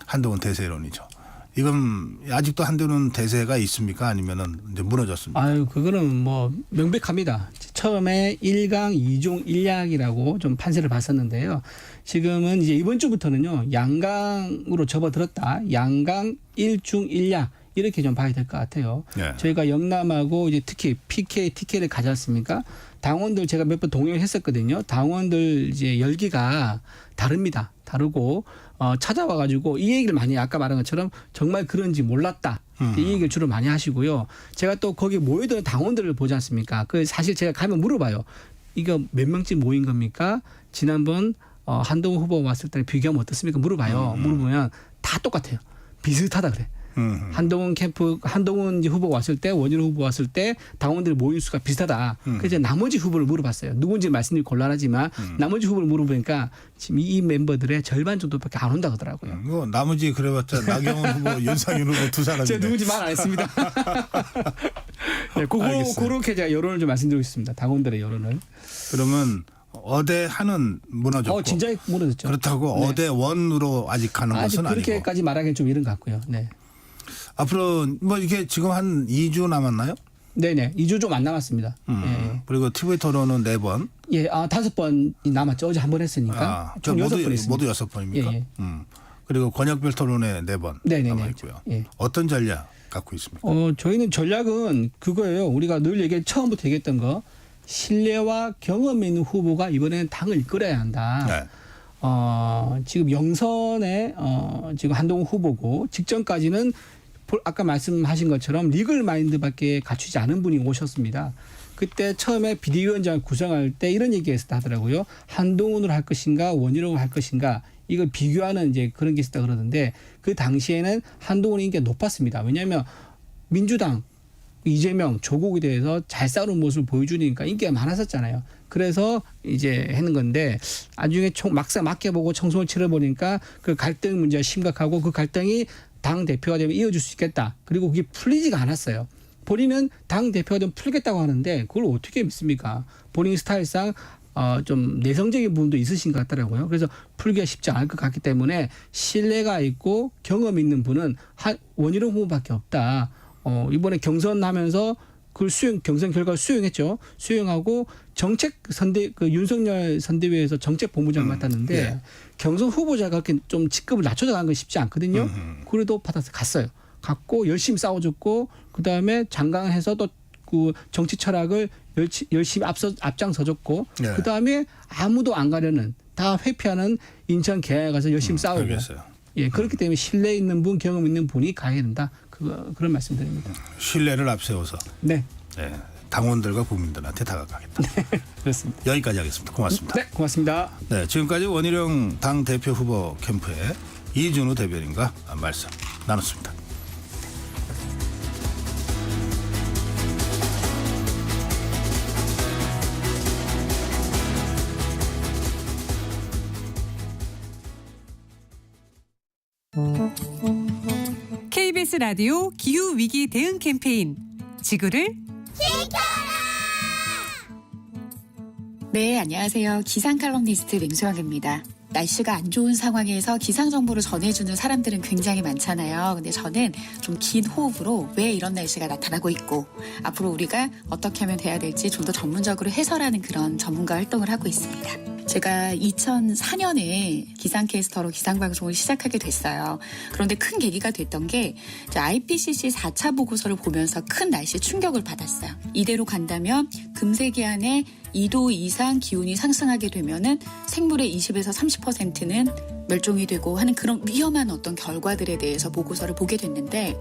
한동훈 대세론이죠. 이건 아직도 한동훈 대세가 있습니까? 아니면은 이제 무너졌습니까? 그거는 뭐 명백합니다. 처음에 1강 2중 1약이라고 좀 판세를 봤었는데요. 지금은 이제 이번 주부터는요. 양강으로 접어들었다. 양강 1중 1약. 이렇게 좀 봐야 될 것 같아요. 네. 저희가 영남하고 이제 특히 PK, TK를 가지 않습니까? 당원들 제가 몇 번 동행을 했었거든요. 당원들 이제 열기가 다릅니다. 다르고 찾아와 가지고 이 얘기를 많이 아까 말한 것처럼 정말 그런지 몰랐다. 이 얘기를 주로 많이 하시고요. 제가 또 거기 모여드는 당원들을 보지 않습니까? 그 사실 제가 가면 물어봐요. 이거 몇 명쯤 모인 겁니까? 지난번 한동훈 후보 왔을 때 비교하면 어떻습니까? 물어봐요. 물어보면 다 똑같아요. 비슷하다 그래. 한동훈 캠프, 한동훈 후보가 왔을 때, 원희룡 후보 왔을 때 당원들 모인 수가 비슷하다. 그래서 나머지 후보를 물어봤어요. 누군지 말씀드리기 곤란하지만 나머지 후보를 물어보니까 지금 이 멤버들의 절반 정도밖에 안 온다 그러더라고요. 뭐 나머지 그래봤자 나경원 후보, 윤상윤 후보 두 사람인데. 제가 누군지 말 안 했습니다. 네, 그렇게 제가 여론을 좀 말씀드리고 있습니다. 당원들의 여론을. 그러면 어대한은 무너졌고. 진짜 무너졌죠. 그렇다고 네. 어대원으로 아직 가는 아직 것은 아니고. 그렇게까지 말하기는 좀 이른 것 같고요. 네. 앞으로 뭐 이게 지금 한 2주 남았나요? 네네. 2주 좀 안 남았습니다. 예. 그리고 TV 토론은 4번. 예, 5번이 남았죠. 어제 한 번 했으니까. 총 6번 했습니다. 모두 6번입니까? 예, 예. 그리고 권역별 토론에 4번 네네네. 남아 있고요. 예. 어떤 전략 갖고 있습니까? 저희는 전략은 그거예요. 우리가 늘 처음부터 얘기했던 거. 신뢰와 경험 있는 후보가 이번에는 당을 이끌어야 한다. 네. 지금 영선의 지금 한동훈 후보고 직전까지는 아까 말씀하신 것처럼 리글 마인드밖에 갖추지 않은 분이 오셨습니다. 그때 처음에 비대위원장을 구성할 때 이런 얘기했었다 하더라고요. 한동훈으로 할 것인가 원희룡으로 할 것인가 이걸 비교하는 이제 그런 게 있었다 그러는데 그 당시에는 한동훈의 인기가 높았습니다. 왜냐하면 민주당 이재명, 조국에 대해서 잘 싸우는 모습을 보여주니까 인기가 많았었잖아요. 그래서 이제 하는 건데 나중에 막상 맡겨보고 청송을 치러보니까 그 갈등 문제가 심각하고 그 갈등이 당 대표가 되면 이어질 수 있겠다. 그리고 그게 풀리지가 않았어요. 본인은 당 대표가 되면 풀겠다고 하는데 그걸 어떻게 믿습니까? 본인 스타일상 좀 내성적인 부분도 있으신 것 같더라고요. 그래서 풀기가 쉽지 않을 것 같기 때문에 신뢰가 있고 경험 있는 분은 원희룡 후보밖에 없다. 이번에 경선하면서 그걸 경선 결과를 수용했죠. 수용하고 정책 윤석열 선대위에서 정책 본부장을 맡았는데 예. 경선 후보자가 그렇게 좀 직급을 낮춰서 가는 건 쉽지 않거든요. 그래도 받아서 갔어요. 갔고 열심히 싸워줬고 그다음에 장강해서 또 그 정치 철학을 열심히 앞장서줬고 예. 그다음에 아무도 안 가려는 다 회피하는 인천 계양에 가서 열심히 싸우고 알겠어요. 예, 그렇기 때문에 신뢰 있는 분, 경험 있는 분이 가야 된다. 그런 말씀드립니다. 신뢰를 앞세워서 네, 네, 당원들과 국민들한테 다가가겠다. 그렇습니다. 여기까지 하겠습니다. 고맙습니다. 네, 고맙습니다. 네, 지금까지 원희룡 당 대표 후보 캠프의 이준우 대변인과 말씀 나눴습니다. KBS 라디오 기후 위기 대응 캠페인 지구를 네, 안녕하세요. 기상 칼럼니스트 맹수영입니다. 날씨가 안 좋은 상황에서 기상 정보를 전해주는 사람들은 굉장히 많잖아요. 근데 저는 좀 긴 호흡으로 왜 이런 날씨가 나타나고 있고 앞으로 우리가 어떻게 하면 돼야 될지 좀 더 전문적으로 해설하는 그런 전문가 활동을 하고 있습니다. 제가 2004년에 기상캐스터로 기상방송을 시작하게 됐어요. 그런데 큰 계기가 됐던 게 IPCC 4차 보고서를 보면서 큰 날씨 충격을 받았어요. 이대로 간다면 금세기 안에 2도 이상 기온이 상승하게 되면은 생물의 20에서 30%는 멸종이 되고 하는 그런 위험한 어떤 결과들에 대해서 보고서를 보게 됐는데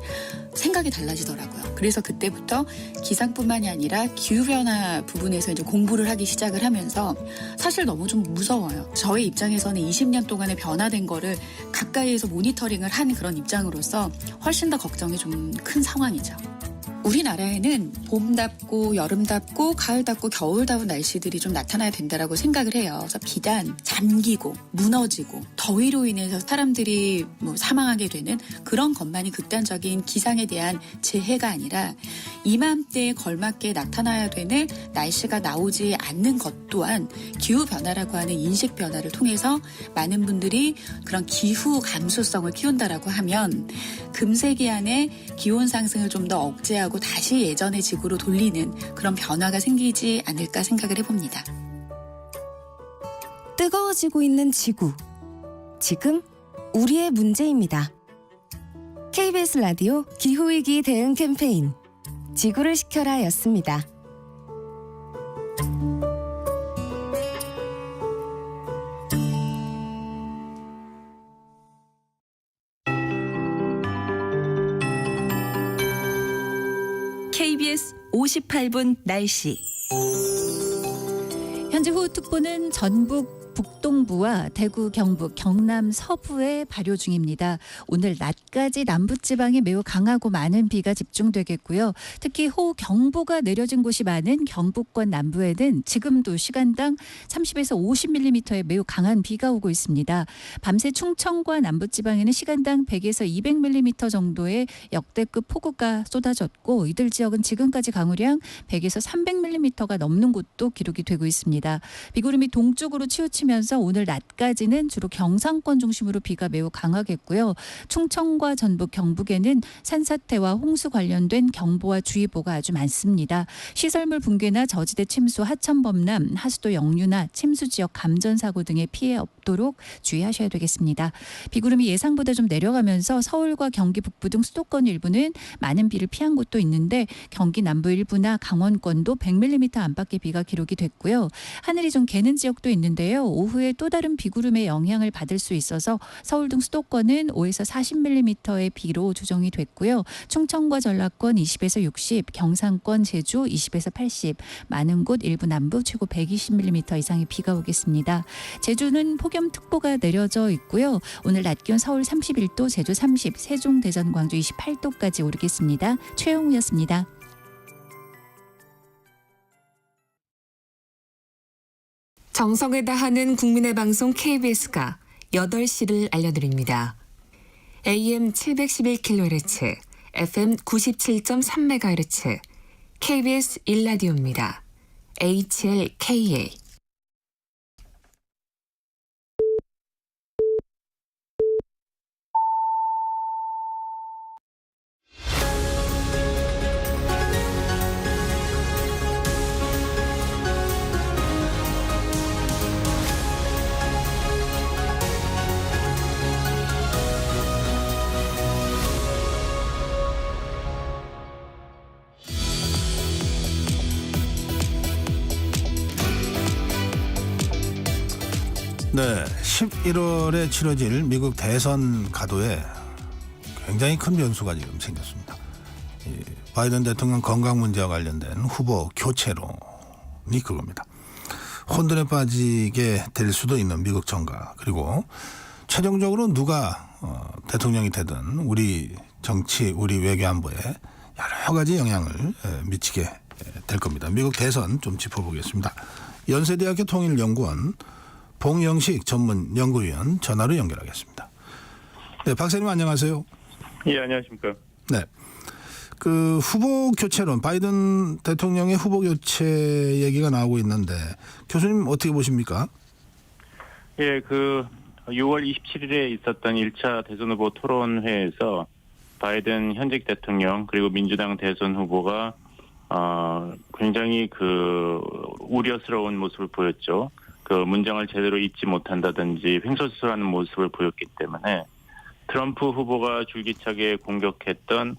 생각이 달라지더라고요. 그래서 그때부터 기상뿐만이 아니라 기후변화 부분에서 이제 공부를 하기 시작을 하면서 사실 너무 좀 무서워요. 저의 입장에서는 20년 동안에 변화된 거를 가까이에서 모니터링을 한 그런 입장으로서 훨씬 더 걱정이 좀 큰 상황이죠. 우리나라에는 봄답고 여름답고 가을답고 겨울다운 날씨들이 좀 나타나야 된다라고 생각을 해요. 그래서 비단 잠기고 무너지고 더위로 인해서 사람들이 사망하게 되는 그런 것만이 극단적인 기상에 대한 재해가 아니라 이맘때에 걸맞게 나타나야 되는 날씨가 나오지 않는 것 또한 기후변화라고 하는 인식 변화를 통해서 많은 분들이 그런 기후 감수성을 키운다라고 하면 금세기 안에 기온 상승을 좀 더 억제하고 다시 예전의 지구로 돌리는 그런 변화가 생기지 않을까 생각을 해봅니다. 뜨거워지고 있는 지구. 지금 우리의 문제입니다. KBS 라디오 기후위기 대응 캠페인 지구를 지켜라 였습니다. KBS 58분 날씨. 현재 호우특보는 전북 북동부와 대구, 경북, 경남 서부에 발효 중입니다. 오늘 낮까지 남부지방에 매우 강하고 많은 비가 집중되겠고요. 특히 호우경보가 내려진 곳이 많은 경북권 남부에는 지금도 시간당 30에서 50mm의 매우 강한 비가 오고 있습니다. 밤새 충청과 남부지방에는 시간당 100에서 200mm 정도의 역대급 폭우가 쏟아졌고 이들 지역은 지금까지 강우량 100에서 300mm가 넘는 곳도 기록이 되고 있습니다. 비구름이 동쪽으로 치우치면 그치면서 오늘 낮까지는 주로 경상권 중심으로 비가 매우 강하겠고요. 충청과 전북, 경북에는 산사태와 홍수 관련된 경보와 주의보가 아주 많습니다. 시설물 붕괴나 저지대 침수, 하천 범람, 하수도 역류나 침수 지역 감전 사고 등의 피해 없도록 주의하셔야 되겠습니다. 비구름이 예상보다 좀 내려가면서 서울과 경기 북부 등 수도권 일부는 많은 비를 피한 곳도 있는데 경기 남부 일부나 강원권도 100mm 안팎의 비가 기록이 됐고요. 하늘이 좀 개는 지역도 있는데요. 오후에 또 다른 비구름의 영향을 받을 수 있어서 서울 등 수도권은 5에서 40mm의 비로 조정이 됐고요. 충청과 전라권 20에서 60, 경상권 제주 20에서 80, 많은 곳 일부 남부 최고 120mm 이상의 비가 오겠습니다. 제주는 폭염특보가 내려져 있고요. 오늘 낮 기온 서울 31도, 제주 30, 세종, 대전, 광주 28도까지 오르겠습니다. 최영우였습니다. 정성을 다하는 국민의 방송 KBS가 8시를 알려드립니다. AM 711kHz, FM 97.3MHz, KBS 1라디오입니다. HLKA. 네, 11월에 치러질 미국 대선 가도에 굉장히 큰 변수가 지금 생겼습니다. 이 바이든 대통령 건강 문제와 관련된 후보 교체론이 그겁니다. 혼돈에 빠지게 될 수도 있는 미국 정가, 그리고 최종적으로 누가 대통령이 되든 우리 정치, 우리 외교 안보에 여러 가지 영향을 미치게 될 겁니다. 미국 대선 좀 짚어보겠습니다. 연세대학교 통일연구원 봉영식 전문 연구위원 전화로 연결하겠습니다. 네, 박사님 안녕하세요. 예, 안녕하십니까. 네, 그 후보 교체론, 바이든 대통령의 후보 교체 얘기가 나오고 있는데 교수님 어떻게 보십니까? 예, 그 6월 27일에 있었던 1차 대선 후보 토론회에서 바이든 현직 대통령 그리고 민주당 대선 후보가 굉장히 그 우려스러운 모습을 보였죠. 그 문장을 제대로 읽지 못한다든지 횡설수설하는 모습을 보였기 때문에 트럼프 후보가 줄기차게 공격했던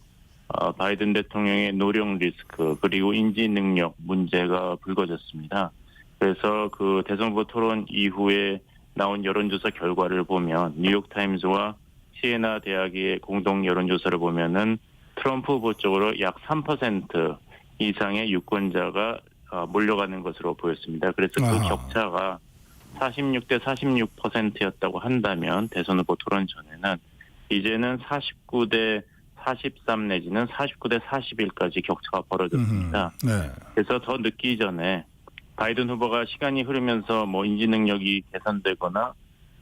바이든 대통령의 노령 리스크 그리고 인지 능력 문제가 불거졌습니다. 그래서 그 대선 후보 토론 이후에 나온 여론조사 결과를 보면 뉴욕타임즈와 시에나 대학의 공동 여론조사를 보면은 트럼프 후보 쪽으로 약 3% 이상의 유권자가 몰려가는 것으로 보였습니다. 그래서 그 격차가 46대 46%였다고 한다면 대선 후보 토론 전에는 이제는 49대 43 내지는 49대 41까지 격차가 벌어졌습니다. 네. 그래서 더 늦기 전에 바이든 후보가 시간이 흐르면서 뭐 인지 능력이 개선되거나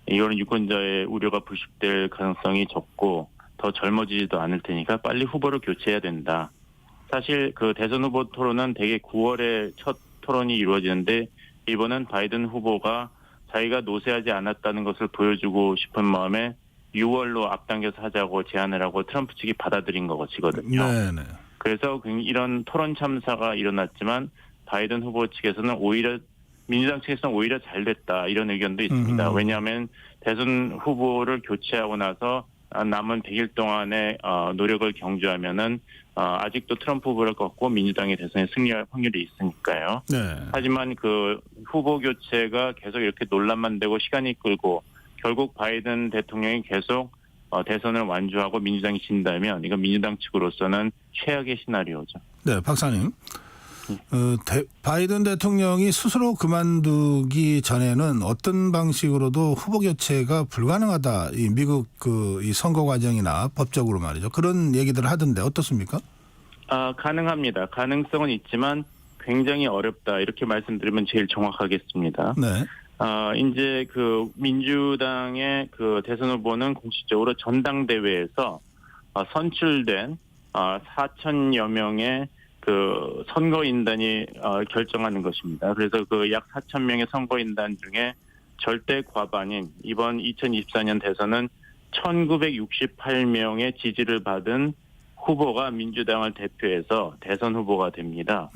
이런 유권자의 우려가 불식될 가능성이 적고 더 젊어지지도 않을 테니까 빨리 후보를 교체해야 된다. 사실 그 대선 후보 토론은 대개 9월에 첫 토론이 이루어지는데 이번은 바이든 후보가 자기가 노쇠하지 않았다는 것을 보여주고 싶은 마음에 6월로 앞당겨서 하자고 제안을 하고 트럼프 측이 받아들인 것이거든요. 네네. 그래서 이런 토론 참사가 일어났지만 바이든 후보 측에서는 오히려 민주당 측에서는 오히려 잘 됐다 이런 의견도 있습니다. 왜냐하면 대선 후보를 교체하고 나서 남은 100일 동안의 노력을 경주하면은 아직도 트럼프 후보를 꺾고 민주당이 대선에 승리할 확률이 있으니까요. 네. 하지만 그 후보 교체가 계속 이렇게 논란만 되고 시간이 끌고 결국 바이든 대통령이 계속 대선을 완주하고 민주당이 진다면 이건 민주당 측으로서는 최악의 시나리오죠. 네, 박사님. 바이든 대통령이 스스로 그만두기 전에는 어떤 방식으로도 후보 교체가 불가능하다. 이 미국 이 선거 과정이나 법적으로 말이죠. 그런 얘기들을 하던데 어떻습니까? 가능합니다. 가능성은 있지만 굉장히 어렵다. 이렇게 말씀드리면 제일 정확하겠습니다. 네. 이제 그 민주당의 그 대선 후보는 공식적으로 전당대회에서 선출된 4천여 명의 그 선거인단이 결정하는 것입니다. 그래서 그 약 4천 명의 선거인단 중에 절대 과반인 이번 2024년 대선은 1968명의 지지를 받은 후보가 민주당을 대표해서 대선 후보가 됩니다.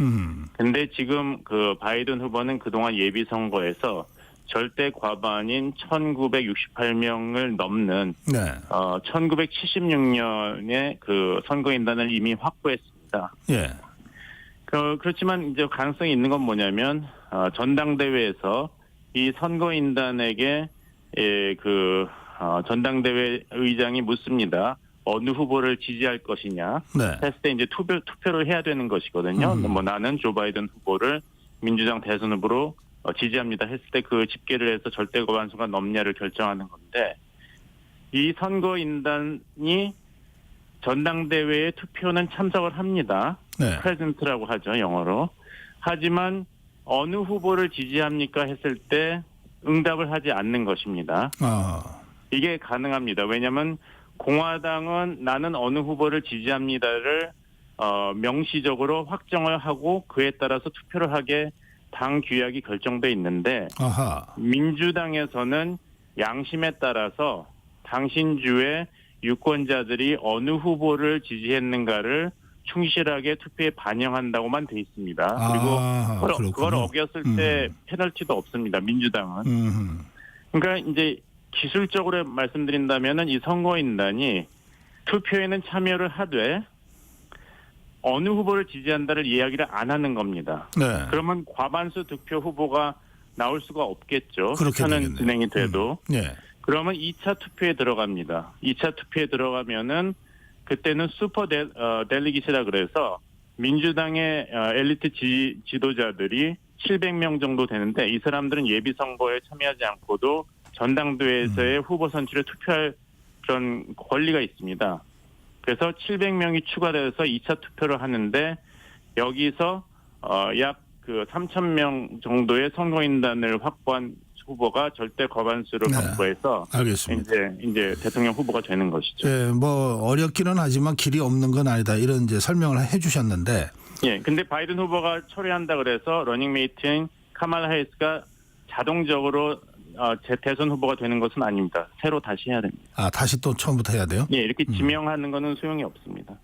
근데 지금 그 바이든 후보는 그동안 예비 선거에서 절대 과반인 1968명을 넘는 네. 1976년에 그 선거인단을 이미 확보했습니다. 예. 그렇지만 이제 가능성이 있는 건 뭐냐면 전당대회에서 이 선거인단에게 전당대회 의장이 묻습니다. 어느 후보를 지지할 것이냐 네. 했을 때 이제 투표를 해야 되는 것이거든요. 뭐 나는 조 바이든 후보를 민주당 대선 후보로 지지합니다 했을 때 그 집계를 해서 절대 과반수가 넘냐를 결정하는 건데 이 선거인단이 전당대회에 투표는 참석을 합니다. 네. 프레젠트라고 하죠, 영어로. 하지만 어느 후보를 지지합니까 했을 때 응답을 하지 않는 것입니다. 이게 가능합니다. 왜냐하면 공화당은 나는 어느 후보를 지지합니다를 명시적으로 확정을 하고 그에 따라서 투표를 하게 당 규약이 결정돼 있는데 아하. 민주당에서는 양심에 따라서 당신 주의 유권자들이 어느 후보를 지지했는가를 충실하게 투표에 반영한다고만 돼 있습니다. 그리고 그걸 어겼을 때 페널티도 없습니다. 민주당은. 그러니까 이제 기술적으로 말씀드린다면은 이 선거인단이 투표에는 참여를 하되 어느 후보를 지지한다를 이야기를 안 하는 겁니다. 네. 그러면 과반수 득표 후보가 나올 수가 없겠죠. 그렇게 투표는 되겠네요. 진행이 돼도. 예. 그러면 2차 투표에 들어갑니다. 2차 투표에 들어가면은 그때는 슈퍼 델리깃이라 그래서 민주당의 엘리트 지도자들이 700명 정도 되는데 이 사람들은 예비 선거에 참여하지 않고도 전당대회에서의 후보 선출에 투표할 그런 권리가 있습니다. 그래서 700명이 추가돼서 2차 투표를 하는데 여기서 약 그 3,000명 정도의 선거인단을 확보한 후보가 절대 과반수를 네. 확보해서 알겠습니다. 이제 대통령 후보가 되는 것이죠. 예, 뭐 어렵기는 하지만 길이 없는 건 아니다. 이런 이제 설명을 해주셨는데. 예, 근데 바이든 후보가 철회한다 그래서 러닝메이트인 카말라 해리스가 자동적으로 대선 후보가 되는 것은 아닙니다. 새로 다시 해야 됩니다. 다시 또 처음부터 해야 돼요? 예, 이렇게 지명하는 거는 소용이 없습니다.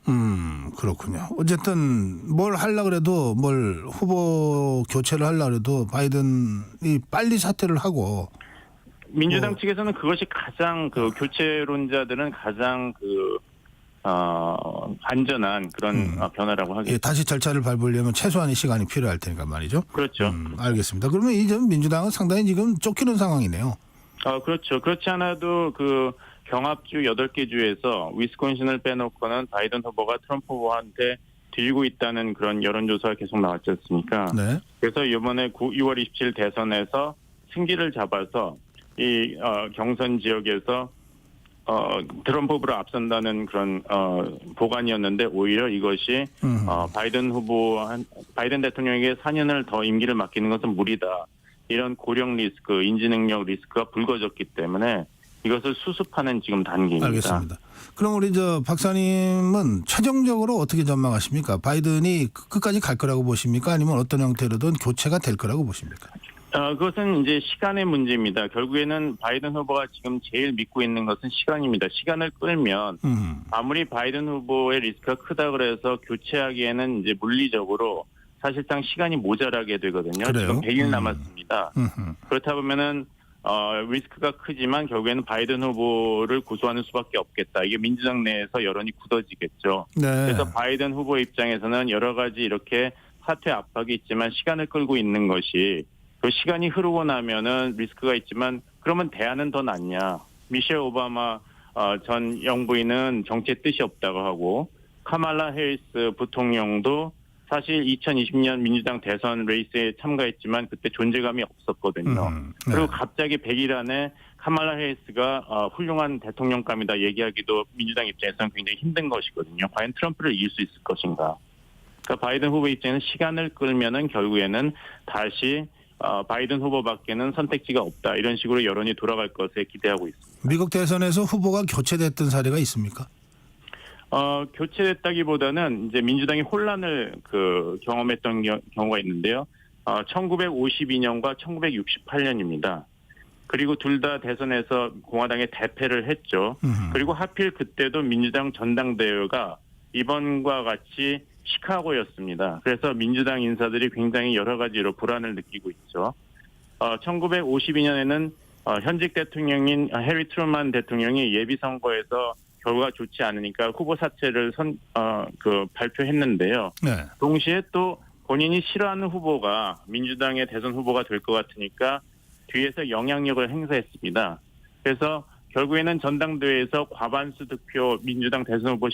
그렇군요. 어쨌든 뭘 하려고 그래도 후보 교체를 하려고 해도 바이든이 빨리 사퇴를 하고 민주당 측에서는 그것이 가장 교체론자들은 가장 안전한 그런 변화라고 하겠습니다. 예, 다시 절차를 밟으려면 최소한의 시간이 필요할 테니까 말이죠. 그렇죠. 알겠습니다. 그러면 이 점 민주당은 상당히 지금 쫓기는 상황이네요. 그렇죠. 그렇지 않아도 경합주 8개 주에서 위스콘신을 빼놓고는 바이든 후보가 트럼프 후보한테 뒤지고 있다는 그런 여론조사가 계속 나왔지 않습니까? 네. 그래서 이번에 6월 27일 대선에서 승기를 잡아서 이 경선 지역에서 트럼프 후보를 앞선다는 그런 보관이었는데 오히려 이것이 바이든 대통령에게 4년을 더 임기를 맡기는 것은 무리다. 이런 고령 리스크, 인지 능력 리스크가 불거졌기 때문에 이것을 수습하는 지금 단계입니다. 알겠습니다. 그럼 우리 박사님은 최종적으로 어떻게 전망하십니까? 바이든이 끝까지 갈 거라고 보십니까? 아니면 어떤 형태로든 교체가 될 거라고 보십니까? 그것은 이제 시간의 문제입니다. 결국에는 바이든 후보가 지금 제일 믿고 있는 것은 시간입니다. 시간을 끌면 아무리 바이든 후보의 리스크가 크다 그래서 교체하기에는 이제 물리적으로 사실상 시간이 모자라게 되거든요. 그래요? 지금 100일 남았습니다. 그렇다 보면은 리스크가 크지만 결국에는 바이든 후보를 고소하는 수밖에 없겠다. 이게 민주당 내에서 여론이 굳어지겠죠. 네. 그래서 바이든 후보 입장에서는 여러 가지 이렇게 사퇴 압박이 있지만 시간을 끌고 있는 것이 그 시간이 흐르고 나면은 리스크가 있지만 그러면 대안은 더 낫냐. 미셸 오바마 전 영부인은 정치에 뜻이 없다고 하고 카말라 해리스 부통령도 사실 2020년 민주당 대선 레이스에 참가했지만 그때 존재감이 없었거든요. 네. 그리고 갑자기 100일 안에 카말라 해리스가 훌륭한 대통령감이다 얘기하기도 민주당 입장에서는 굉장히 힘든 것이거든요. 과연 트럼프를 이길 수 있을 것인가. 그러니까 바이든 후보 입장에는 시간을 끌면은 결국에는 다시 바이든 후보밖에는 선택지가 없다. 이런 식으로 여론이 돌아갈 것에 기대하고 있습니다. 미국 대선에서 후보가 교체됐던 사례가 있습니까? 교체됐다기보다는 이제 민주당이 혼란을 경험했던 경우가 있는데요. 1952년과 1968년입니다. 그리고 둘 다 대선에서 공화당에 대패를 했죠. 음. 그리고 하필 그때도 민주당 전당대회가 이번과 같이 시카고였습니다. 그래서 민주당 인사들이 굉장히 여러 가지로 불안을 느끼고 있죠. 1952년에는 현직 대통령인 해리 트루만 대통령이 예비 선거에서 결과가 좋지 않으니까 후보 사퇴를 발표했는데요. 네. 동시에 또 본인이 싫어하는 후보가 민주당의 대선 후보가 될 것 같으니까 뒤에서 영향력을 행사했습니다. 그래서 결국에는 전당대회에서 과반수 득표 민주당 대선 후보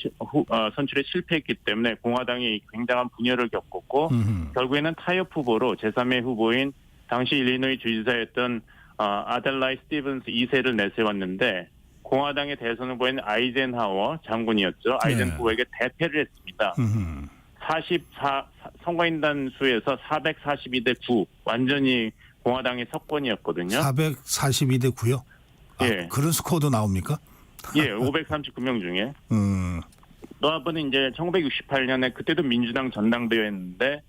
선출에 실패했기 때문에 공화당이 굉장한 분열을 겪었고 결국에는 타협 후보로 제3의 후보인 당시 일리노이 주지사였던 아델라이 스티븐스 2세를 내세웠는데 공화당의 대선 후보인 아이젠하워 장군이었죠. 아이젠하워에게 대패를 했습니다. 44 선거인단 수에서 442대 9 완전히 공화당의 석권이었거든요. 442대 9요? 예. 그런 스코어도 나옵니까? 예, 539명 중에. 또 한 번은 이제 1968년에 그때도 민주당 전당대회였는데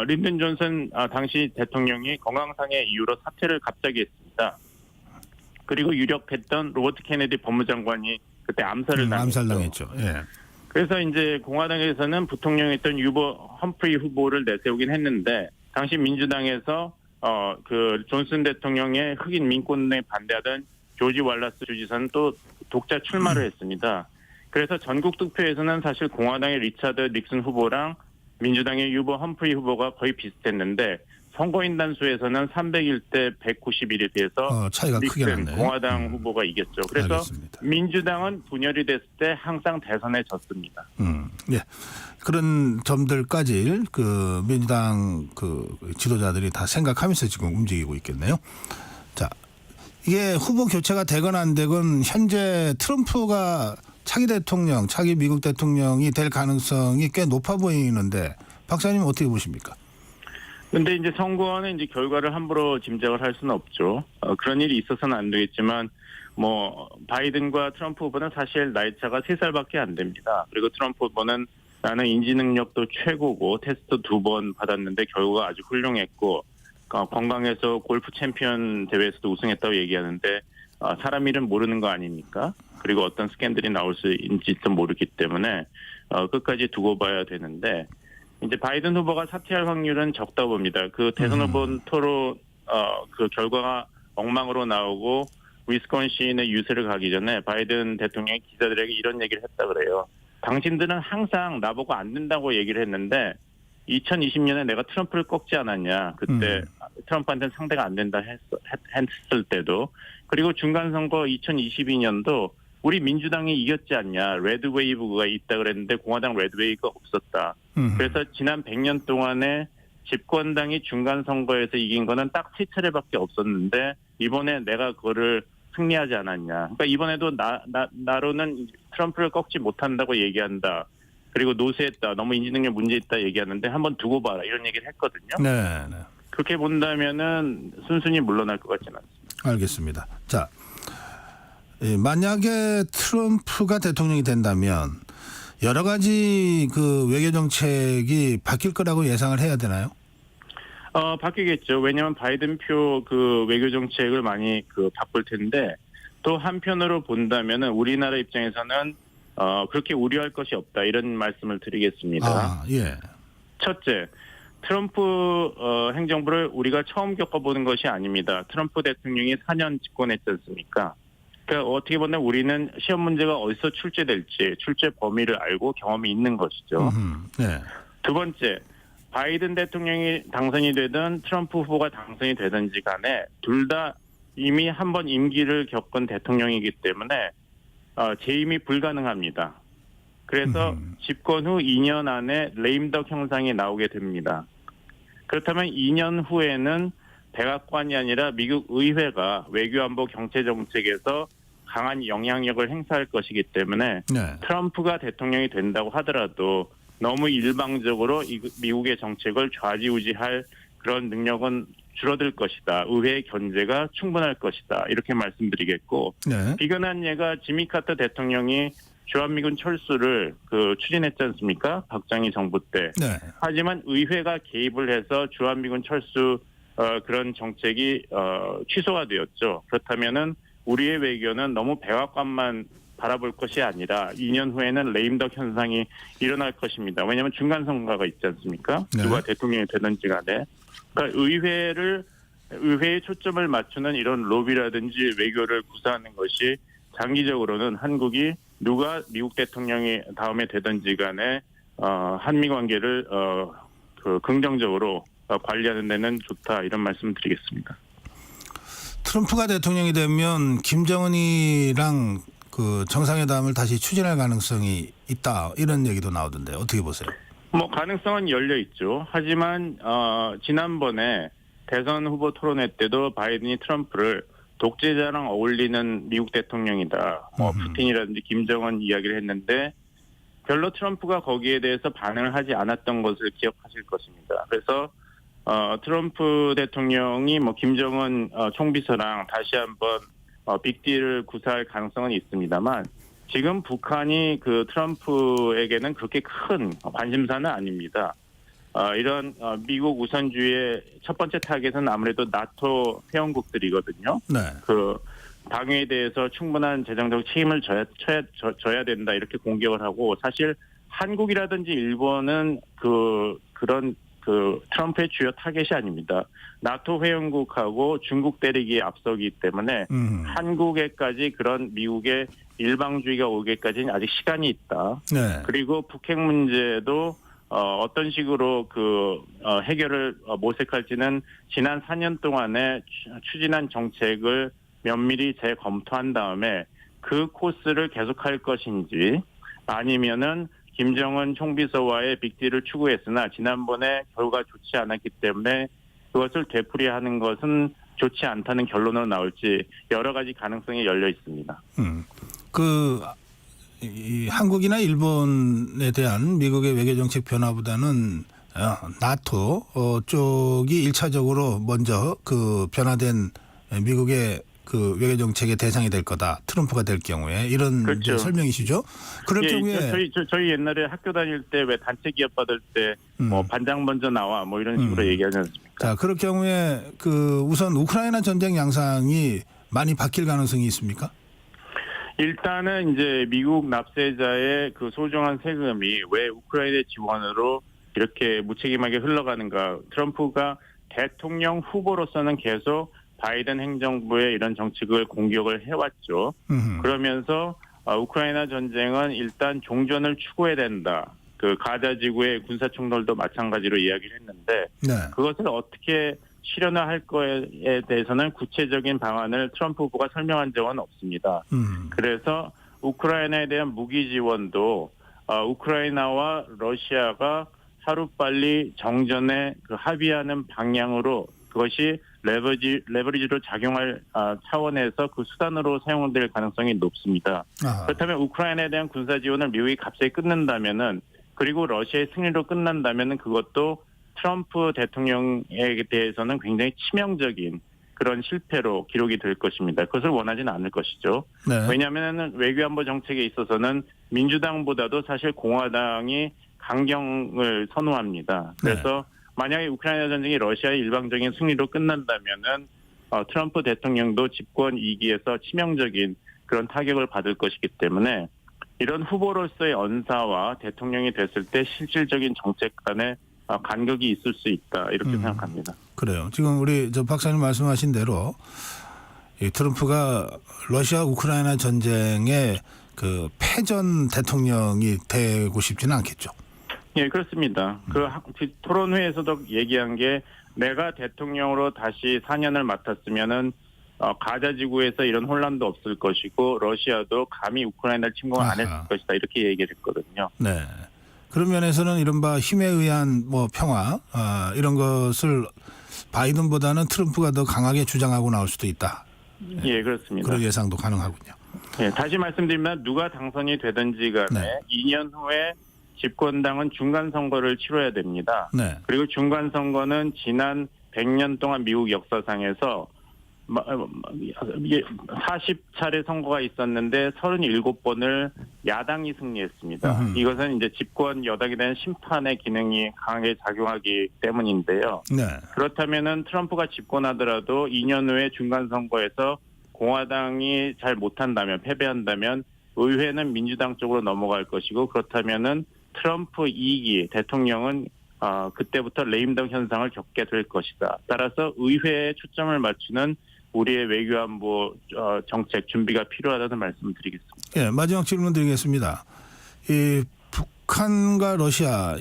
린든 존슨 당시 대통령이 건강상의 이유로 사퇴를 갑자기 했습니다. 그리고 유력했던 로버트 케네디 법무장관이 그때 암살을 암살당했죠. 예. 그래서 이제 공화당에서는 부통령이었던 유버 험프리 후보를 내세우긴 했는데 당시 민주당에서 그 존슨 대통령의 흑인 민권에 반대하던 조지 왈라스 주지사는 또 독자 출마를 했습니다. 그래서 전국 득표에서는 사실 공화당의 리차드 닉슨 후보랑 민주당의 유버 험프리 후보가 거의 비슷했는데 선거인단 수에서는 301대 191에 비해서 차이가 크게 났네요. 공화당 후보가 이겼죠. 그래서 알겠습니다. 민주당은 분열이 됐을 때 항상 대선에 졌습니다. 예. 그런 점들까지 그 민주당 그 지도자들이 다 생각하면서 지금 움직이고 있겠네요. 자, 이게 후보 교체가 되건 안 되건 현재 트럼프가 차기 미국 대통령이 될 가능성이 꽤 높아 보이는데 박사님 어떻게 보십니까? 근데 이제 선거는 이제 결과를 함부로 짐작을 할 수는 없죠. 그런 일이 있어서는 안 되겠지만 뭐 바이든과 트럼프 후보는 사실 나이 차가 3살밖에 안 됩니다. 그리고 트럼프 후보는 나는 인지 능력도 최고고 테스트 2번 받았는데 결과가 아주 훌륭했고 건강해서 골프 챔피언 대회에서도 우승했다고 얘기하는데 사람 이름 모르는 거 아닙니까? 그리고 어떤 스캔들이 나올 수 있을지도 모르기 때문에 끝까지 두고 봐야 되는데 이제 바이든 후보가 사퇴할 확률은 적다고 봅니다. 그 대선 후보 토론 그 결과가 엉망으로 나오고 위스콘신의 유세를 가기 전에 바이든 대통령이 기자들에게 이런 얘기를 했다 그래요. 당신들은 항상 나보고 안 된다고 얘기를 했는데 2020년에 내가 트럼프를 꺾지 않았냐. 그때 트럼프한테는 상대가 안 된다 했을 때도. 그리고 중간선거 2022년도 우리 민주당이 이겼지 않냐. 레드웨이브가 있다 그랬는데 공화당 레드웨이브가 없었다. 그래서 지난 100년 동안에 집권당이 중간선거에서 이긴 거는 딱 3차례밖에 없었는데 이번에 내가 그거를 승리하지 않았냐. 그러니까 이번에도 나로는 트럼프를 꺾지 못한다고 얘기한다. 그리고 노쇠했다. 너무 인지능력 문제 있다 얘기하는데 한번 두고 봐라. 이런 얘기를 했거든요. 네. 그렇게 본다면은 순순히 물러날 것 같지는 않습니다. 알겠습니다. 자, 만약에 트럼프가 대통령이 된다면 여러 가지 그 외교 정책이 바뀔 거라고 예상을 해야 되나요? 바뀌겠죠. 왜냐하면 바이든 표 그 외교 정책을 많이 바꿀 텐데 또 한편으로 본다면은 우리나라 입장에서는 그렇게 우려할 것이 없다 이런 말씀을 드리겠습니다. 예. 첫째, 트럼프 행정부를 우리가 처음 겪어보는 것이 아닙니다. 트럼프 대통령이 4년 집권했지 않습니까? 그러니까 어떻게 보면 우리는 시험 문제가 어디서 출제될지 출제 범위를 알고 경험이 있는 것이죠. 네. 두 번째, 바이든 대통령이 당선이 되든 트럼프 후보가 당선이 되든지 간에 둘 다 이미 한 번 임기를 겪은 대통령이기 때문에 재임이 불가능합니다. 그래서 집권 후 2년 안에 레임덕 형상이 나오게 됩니다. 그렇다면 2년 후에는 백악관이 아니라 미국 의회가 외교안보 경제정책에서 강한 영향력을 행사할 것이기 때문에 네. 트럼프가 대통령이 된다고 하더라도 너무 일방적으로 미국의 정책을 좌지우지할 그런 능력은 줄어들 것이다. 의회의 견제가 충분할 것이다. 이렇게 말씀드리겠고 네. 비근한 예가 지미 카터 대통령이 주한미군 철수를 추진했지 않습니까? 박정희 정부 때. 네. 하지만 의회가 개입을 해서 주한미군 철수 그런 정책이 취소가 되었죠. 그렇다면은 우리의 외교는 너무 백악관만 바라볼 것이 아니라 2년 후에는 레임덕 현상이 일어날 것입니다. 왜냐하면 중간 선거가 있지 않습니까? 네. 누가 대통령이 되든지 간에. 그러니까 의회에 초점을 맞추는 이런 로비라든지 외교를 구사하는 것이 장기적으로는 한국이 누가 미국 대통령이 다음에 되든지 간에 한미 관계를 긍정적으로 관리하는 데는 좋다 이런 말씀을 드리겠습니다. 트럼프가 대통령이 되면 김정은이랑 그 정상회담을 다시 추진할 가능성이 있다 이런 얘기도 나오던데 어떻게 보세요? 가능성은 열려 있죠. 하지만 지난번에 대선 후보 토론회 때도 바이든이 트럼프를 독재자랑 어울리는 미국 대통령이다. 푸틴이라든지 김정은 이야기를 했는데 별로 트럼프가 거기에 대해서 반응을 하지 않았던 것을 기억하실 것입니다. 그래서 트럼프 대통령이 김정은 총비서랑 다시 한번 빅딜을 구사할 가능성은 있습니다만 지금 북한이 그 트럼프에게는 그렇게 큰 관심사는 아닙니다. 이런 미국 우선주의의 첫 번째 타겟은 아무래도 나토 회원국들이거든요. 네. 그 방위에 대해서 충분한 재정적 책임을 져야 된다 이렇게 공격을 하고 사실 한국이라든지 일본은 그런 트럼프의 주요 타겟이 아닙니다. 나토 회원국하고 중국 때리기에 앞서기 때문에 한국에까지 그런 미국의 일방주의가 오기까지는 아직 시간이 있다. 네. 그리고 북핵 문제도 어떤 식으로 해결을 모색할지는 지난 4년 동안에 추진한 정책을 면밀히 재검토한 다음에 그 코스를 계속할 것인지 아니면은 김정은 총비서와의 빅딜을 추구했으나 지난번에 결과가 좋지 않았기 때문에 그것을 되풀이하는 것은 좋지 않다는 결론으로 나올지 여러 가지 가능성이 열려 있습니다. 이 한국이나 일본에 대한 미국의 외교 정책 변화보다는 나토 쪽이 1차적으로 먼저 그 변화된 미국의 그 외교 정책의 대상이 될 거다. 트럼프가 될 경우에 이런 그렇죠. 설명이시죠. 그럴 경우에 저희 옛날에 학교 다닐 때 왜 단체 기업 받을 때 반장 먼저 나와 이런 식으로 얘기하지 않습니까? 자, 그럴 경우에 우선 우크라이나 전쟁 양상이 많이 바뀔 가능성이 있습니까? 일단은 이제 미국 납세자의 그 소중한 세금이 왜 우크라이나 지원으로 이렇게 무책임하게 흘러가는가. 트럼프가 대통령 후보로서는 계속 바이든 행정부의 이런 정책을 공격을 해왔죠. 그러면서 우크라이나 전쟁은 일단 종전을 추구해야 된다. 그 가자 지구의 군사 충돌도 마찬가지로 이야기를 했는데 네. 그것을 어떻게 실현할 거에 대해서는 구체적인 방안을 트럼프 후보가 설명한 적은 없습니다. 그래서 우크라이나에 대한 무기 지원도 우크라이나와 러시아가 하루빨리 정전에 합의하는 방향으로 그것이 레버리지로 작용할 차원에서 그 수단으로 사용될 가능성이 높습니다. 아하. 그렇다면 우크라이나에 대한 군사 지원을 미국이 갑자기 끊는다면은 그리고 러시아의 승리로 끝난다면은 그것도 트럼프 대통령에 대해서는 굉장히 치명적인 그런 실패로 기록이 될 것입니다. 그것을 원하지는 않을 것이죠. 네. 왜냐하면 외교안보 정책에 있어서는 민주당보다도 사실 공화당이 강경을 선호합니다. 그래서 만약에 우크라이나 전쟁이 러시아의 일방적인 승리로 끝난다면은 트럼프 대통령도 집권 2기에서 치명적인 그런 타격을 받을 것이기 때문에 이런 후보로서의 언사와 대통령이 됐을 때 실질적인 정책 간에 간격이 있을 수 있다 이렇게 생각합니다. 그래요. 지금 우리 박사님 말씀하신 대로 이 트럼프가 러시아 우크라이나 전쟁의 그 패전 대통령이 되고 싶지는 않겠죠. 예, 그렇습니다. 그 토론회에서도 얘기한 게 내가 대통령으로 다시 4년을 맡았으면은 가자 지구에서 이런 혼란도 없을 것이고 러시아도 감히 우크라이나를 침공을 안 했을 것이다 이렇게 얘기를 했거든요. 네. 그런 면에서는 이른바 힘에 의한 평화 이런 것을 바이든보다는 트럼프가 더 강하게 주장하고 나올 수도 있다. 예, 그렇습니다. 그런 예상도 가능하군요. 예, 다시 말씀드리면 누가 당선이 되든지 간에 2년 후에 집권당은 중간 선거를 치러야 됩니다. 네. 그리고 중간 선거는 지난 100년 동안 미국 역사상에서 40차례 선거가 있었는데 37번을 야당이 승리했습니다. 이것은 이제 집권 여당에 대한 심판의 기능이 강하게 작용하기 때문인데요. 네. 그렇다면은 트럼프가 집권하더라도 2년 후에 중간 선거에서 공화당이 잘 못한다면, 패배한다면 의회는 민주당 쪽으로 넘어갈 것이고, 그렇다면은 트럼프 2기 대통령은 그때부터 레임덕 현상을 겪게 될 것이다. 따라서 의회에 초점을 맞추는 우리의 외교안보 정책 준비가 필요하다는 말씀을 드리겠습니다. 예, 마지막 질문 드리겠습니다. 이 북한과 러시아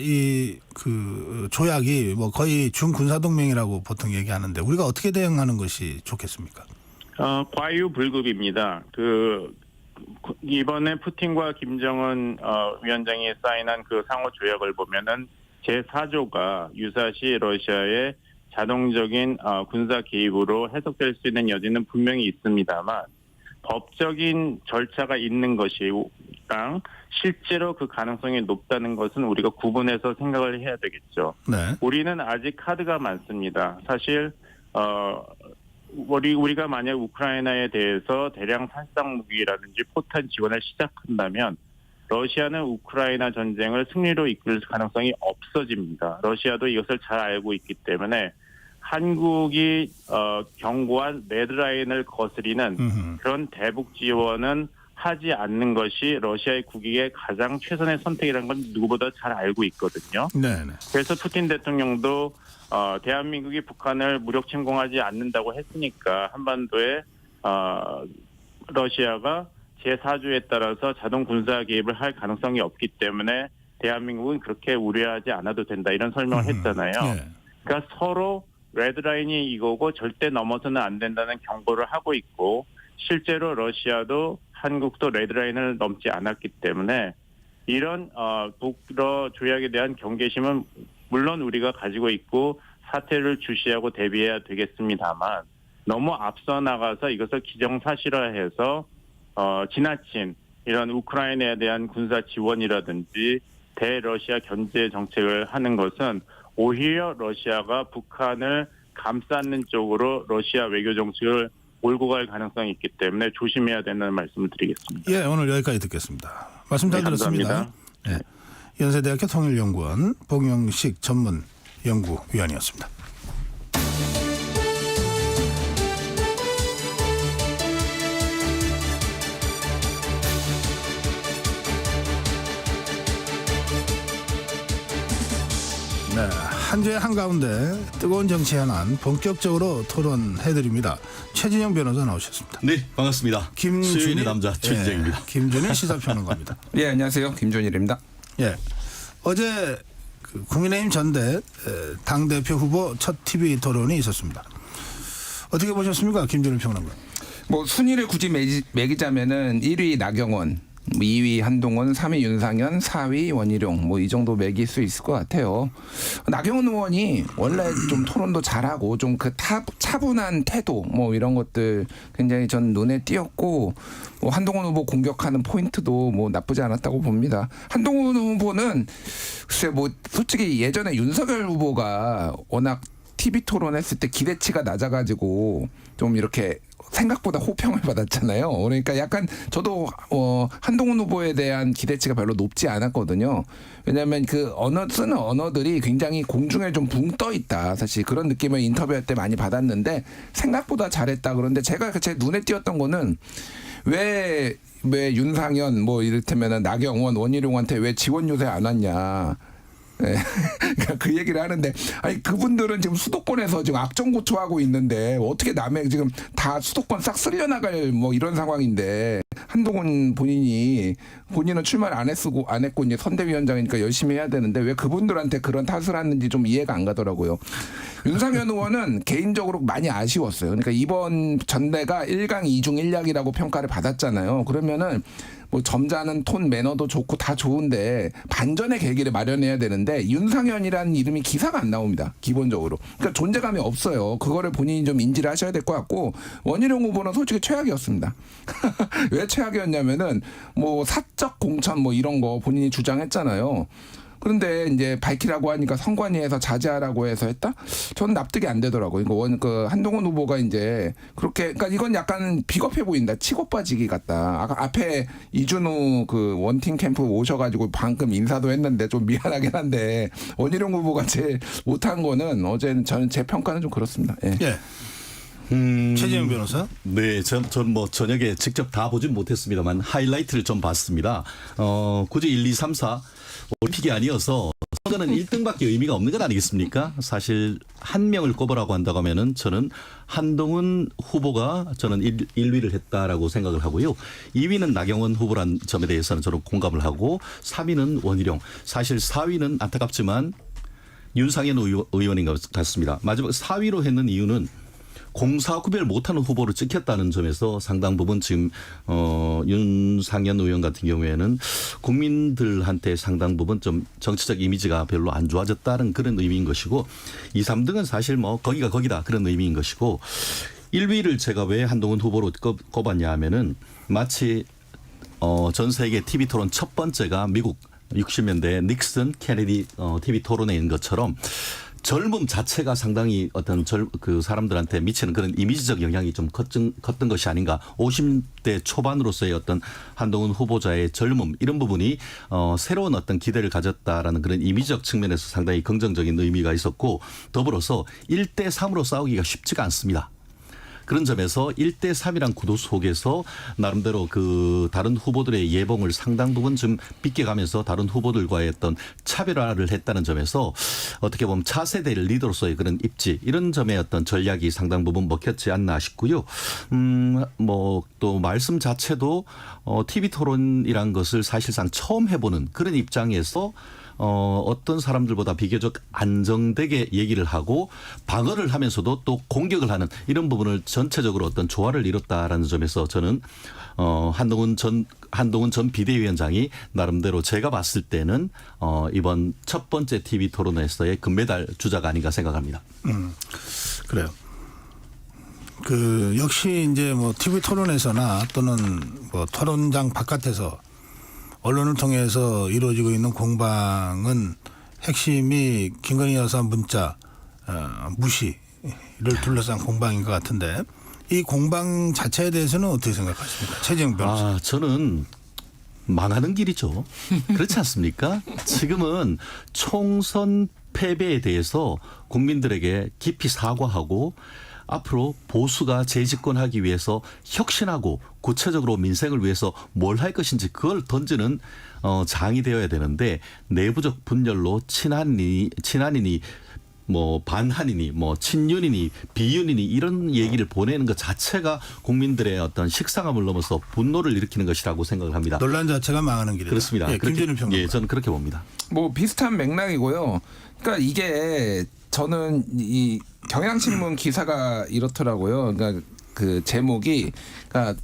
그 조약이 뭐 거의 준군사동맹이라고 보통 얘기하는데 우리가 어떻게 대응하는 것이 좋겠습니까? 과유불급입니다. 이번에 푸틴과 김정은 위원장이 사인한 그 상호 조약을 보면은 제4조가 유사시 러시아의 자동적인 군사 개입으로 해석될 수 있는 여지는 분명히 있습니다만 법적인 절차가 있는 것이랑 실제로 그 가능성이 높다는 것은 우리가 구분해서 생각을 해야 되겠죠. 네. 우리는 아직 카드가 많습니다. 사실 우리가 만약 우크라이나에 대해서 대량 살상 무기라든지 포탄 지원을 시작한다면 러시아는 우크라이나 전쟁을 승리로 이끌 가능성이 없어집니다. 러시아도 이것을 잘 알고 있기 때문에 한국이 경고한 레드라인을 거스리는 그런 대북 지원은 하지 않는 것이 러시아의 국익의 가장 최선의 선택이라는 건 누구보다 잘 알고 있거든요. 네네. 그래서 푸틴 대통령도 대한민국이 북한을 무력 침공하지 않는다고 했으니까 한반도에 러시아가 제4조에 따라서 자동 군사 개입을 할 가능성이 없기 때문에 대한민국은 그렇게 우려하지 않아도 된다 이런 설명을 했잖아요. 네. 그러니까 서로 레드라인이 이거고 절대 넘어서는 안 된다는 경고를 하고 있고 실제로 러시아도 한국도 레드라인을 넘지 않았기 때문에 이런 북러 조약에 대한 경계심은 물론 우리가 가지고 있고 사태를 주시하고 대비해야 되겠습니다만 너무 앞서 나가서 이것을 기정사실화해서 지나친 이런 우크라이나에 대한 군사 지원이라든지 대러시아 견제 정책을 하는 것은 오히려 러시아가 북한을 감싸는 쪽으로 러시아 외교 정책을 몰고 갈 가능성이 있기 때문에 조심해야 된다는 말씀을 드리겠습니다. 예, 오늘 여기까지 듣겠습니다. 말씀 잘 들었습니다. 감사합니다. 예, 연세대학교 통일연구원 봉영식 전문연구위원이었습니다. 네, 한 주의 한가운데 뜨거운 정치 현안 본격적으로 토론해드립니다. 최진영 변호사 나오셨습니다. 네, 반갑습니다. 수요일의 남자 최진영입니다. 예, 김준일 시사평론가입니다. 예, 안녕하세요. 김준일입니다. 예, 어제 국민의힘 전대 당대표 후보 첫 TV 토론이 있었습니다. 어떻게 보셨습니까, 김준일 평론가? 뭐 순위를 굳이 매기자면은 1위 나경원, 2위 한동훈, 3위 윤상현, 4위 원희룡 뭐 이 정도 매길 수 있을 것 같아요. 나경원 의원이 원래 좀 토론도 잘하고 좀 그 차분한 태도 뭐 이런 것들 굉장히 전 눈에 띄었고 뭐 한동훈 후보 공격하는 포인트도 뭐 나쁘지 않았다고 봅니다. 한동훈 후보는 글쎄 뭐 솔직히 예전에 윤석열 후보가 워낙 TV 토론했을 때 기대치가 낮아가지고 좀 이렇게 생각보다 호평을 받았잖아요. 그러니까 약간 저도 한동훈 후보에 대한 기대치가 별로 높지 않았거든요. 왜냐하면 그 쓰는 언어들이 굉장히 공중에 좀 붕 떠 있다. 사실 그런 느낌을 인터뷰할 때 많이 받았는데 생각보다 잘했다. 그런데 제가 제 눈에 띄었던 거는 왜 윤상현 뭐 이를테면 나경원, 원희룡한테 왜 지원 요새 안 왔냐. 네. 그 얘기를 하는데 아니 그분들은 지금 수도권에서 지금 악정고초하고 있는데 어떻게 남의 지금 다 수도권 싹 쓸려나갈 뭐 이런 상황인데 한동훈 본인은 출마를 안 했고 이제 선대위원장이니까 열심히 해야 되는데 왜 그분들한테 그런 탓을 하는지 좀 이해가 안 가더라고요. 윤상현 의원은 개인적으로 많이 아쉬웠어요. 그러니까 이번 전대가 1강 2중 1약이라고 평가를 받았잖아요. 그러면은 뭐 점잖은 톤 매너도 좋고 다 좋은데 반전의 계기를 마련해야 되는데 윤상현이라는 이름이 기사가 안 나옵니다. 기본적으로. 그러니까 존재감이 없어요. 그거를 본인이 좀 인지를 하셔야 될 것 같고 원희룡 후보는 솔직히 최악이었습니다. 왜 최악이었냐면은 뭐 사적 공천 뭐 이런 거 본인이 주장했잖아요. 그런데 이제 밝히라고 하니까 선관위에서 자제하라고 해서 했다? 저는 납득이 안 되더라고요. 그 한동훈 후보가 이제 그렇게, 그러니까 이건 약간 비겁해 보인다. 치고 빠지기 같다. 아까 앞에 이준우 그 원팀 캠프 오셔가지고 방금 인사도 했는데 좀 미안하긴 한데 원희룡 후보가 제일 못한 거는 어제는 저는 제 평가는 좀 그렇습니다. 예. 예. 최재형 변호사? 네, 전 뭐 저녁에 직접 다 보진 못했습니다만 하이라이트를 좀 봤습니다. 굳이 1, 2, 3, 4 올림픽이 아니어서 선거는 1등밖에 의미가 없는 것 아니겠습니까? 사실 한 명을 꼽으라고 한다고 하면은 저는 한동훈 후보가 저는 1위를 했다라고 생각을 하고요. 2위는 나경원 후보란 점에 대해서는 저는 공감을 하고 3위는 원희룡. 사실 4위는 안타깝지만 윤상현 의원인 것 같습니다. 마지막 4위로 했는 이유는 공사 구별 못하는 후보를 찍혔다는 점에서 상당 부분 지금 윤상현 의원 같은 경우에는 국민들한테 상당 부분 좀 정치적 이미지가 별로 안 좋아졌다는 그런 의미인 것이고 2, 3등은 사실 뭐 거기가 거기다 그런 의미인 것이고 1위를 제가 왜 한동훈 후보로 꼽았냐 하면은 마치 전 세계 TV 토론 첫 번째가 미국 60년대 닉슨 케네디 TV 토론에 있는 것처럼 젊음 자체가 상당히 어떤 그 사람들한테 미치는 그런 이미지적 영향이 좀 컸던 것이 아닌가. 50대 초반으로서의 어떤 한동훈 후보자의 젊음 이런 부분이 새로운 어떤 기대를 가졌다라는 그런 이미지적 측면에서 상당히 긍정적인 의미가 있었고 더불어서 1대 3으로 싸우기가 쉽지가 않습니다. 그런 점에서 1대 3이란 구도 속에서 나름대로 그 다른 후보들의 예봉을 상당 부분 좀 빗겨가면서 다른 후보들과의 어떤 차별화를 했다는 점에서 어떻게 보면 차세대 리더로서의 그런 입지 이런 점의 어떤 전략이 상당 부분 먹혔지 않나 싶고요. 뭐 또 말씀 자체도 TV 토론이란 것을 사실상 처음 해보는 그런 입장에서 어떤 사람들보다 비교적 안정되게 얘기를 하고 방어를 하면서도 또 공격을 하는 이런 부분을 전체적으로 어떤 조화를 이뤘다라는 점에서 저는 한동훈 전 비대위원장이 나름대로 제가 봤을 때는 이번 첫 번째 TV 토론에서의 금메달 주자가 아닌가 생각합니다. 그래요. 그 역시 이제 뭐 TV 토론에서나 또는 뭐 토론장 바깥에서 언론을 통해서 이루어지고 있는 공방은 핵심이 김건희 여사 문자 무시를 둘러싼 공방인 것 같은데 이 공방 자체에 대해서는 어떻게 생각하십니까? 최재형 변호사. 저는 망하는 길이죠. 그렇지 않습니까? 지금은 총선 패배에 대해서 국민들에게 깊이 사과하고 앞으로 보수가 재집권하기 위해서 혁신하고 구체적으로 민생을 위해서 뭘 할 것인지 그걸 던지는 장이 되어야 되는데 내부적 분열로 친한이니 뭐 반한이니 뭐 친윤이니 비윤이니 이런 얘기를 보내는 것 자체가 국민들의 어떤 식상함을 넘어서 분노를 일으키는 것이라고 생각을 합니다. 논란 자체가 망하는 길이다. 그렇습니다. 예, 김준일 평론가. 예, 저는 그렇게 봅니다. 뭐 비슷한 맥락이고요. 그러니까 이게 저는 이 경향신문 기사가 이렇더라고요. 그러니까 그 제목이 그러니까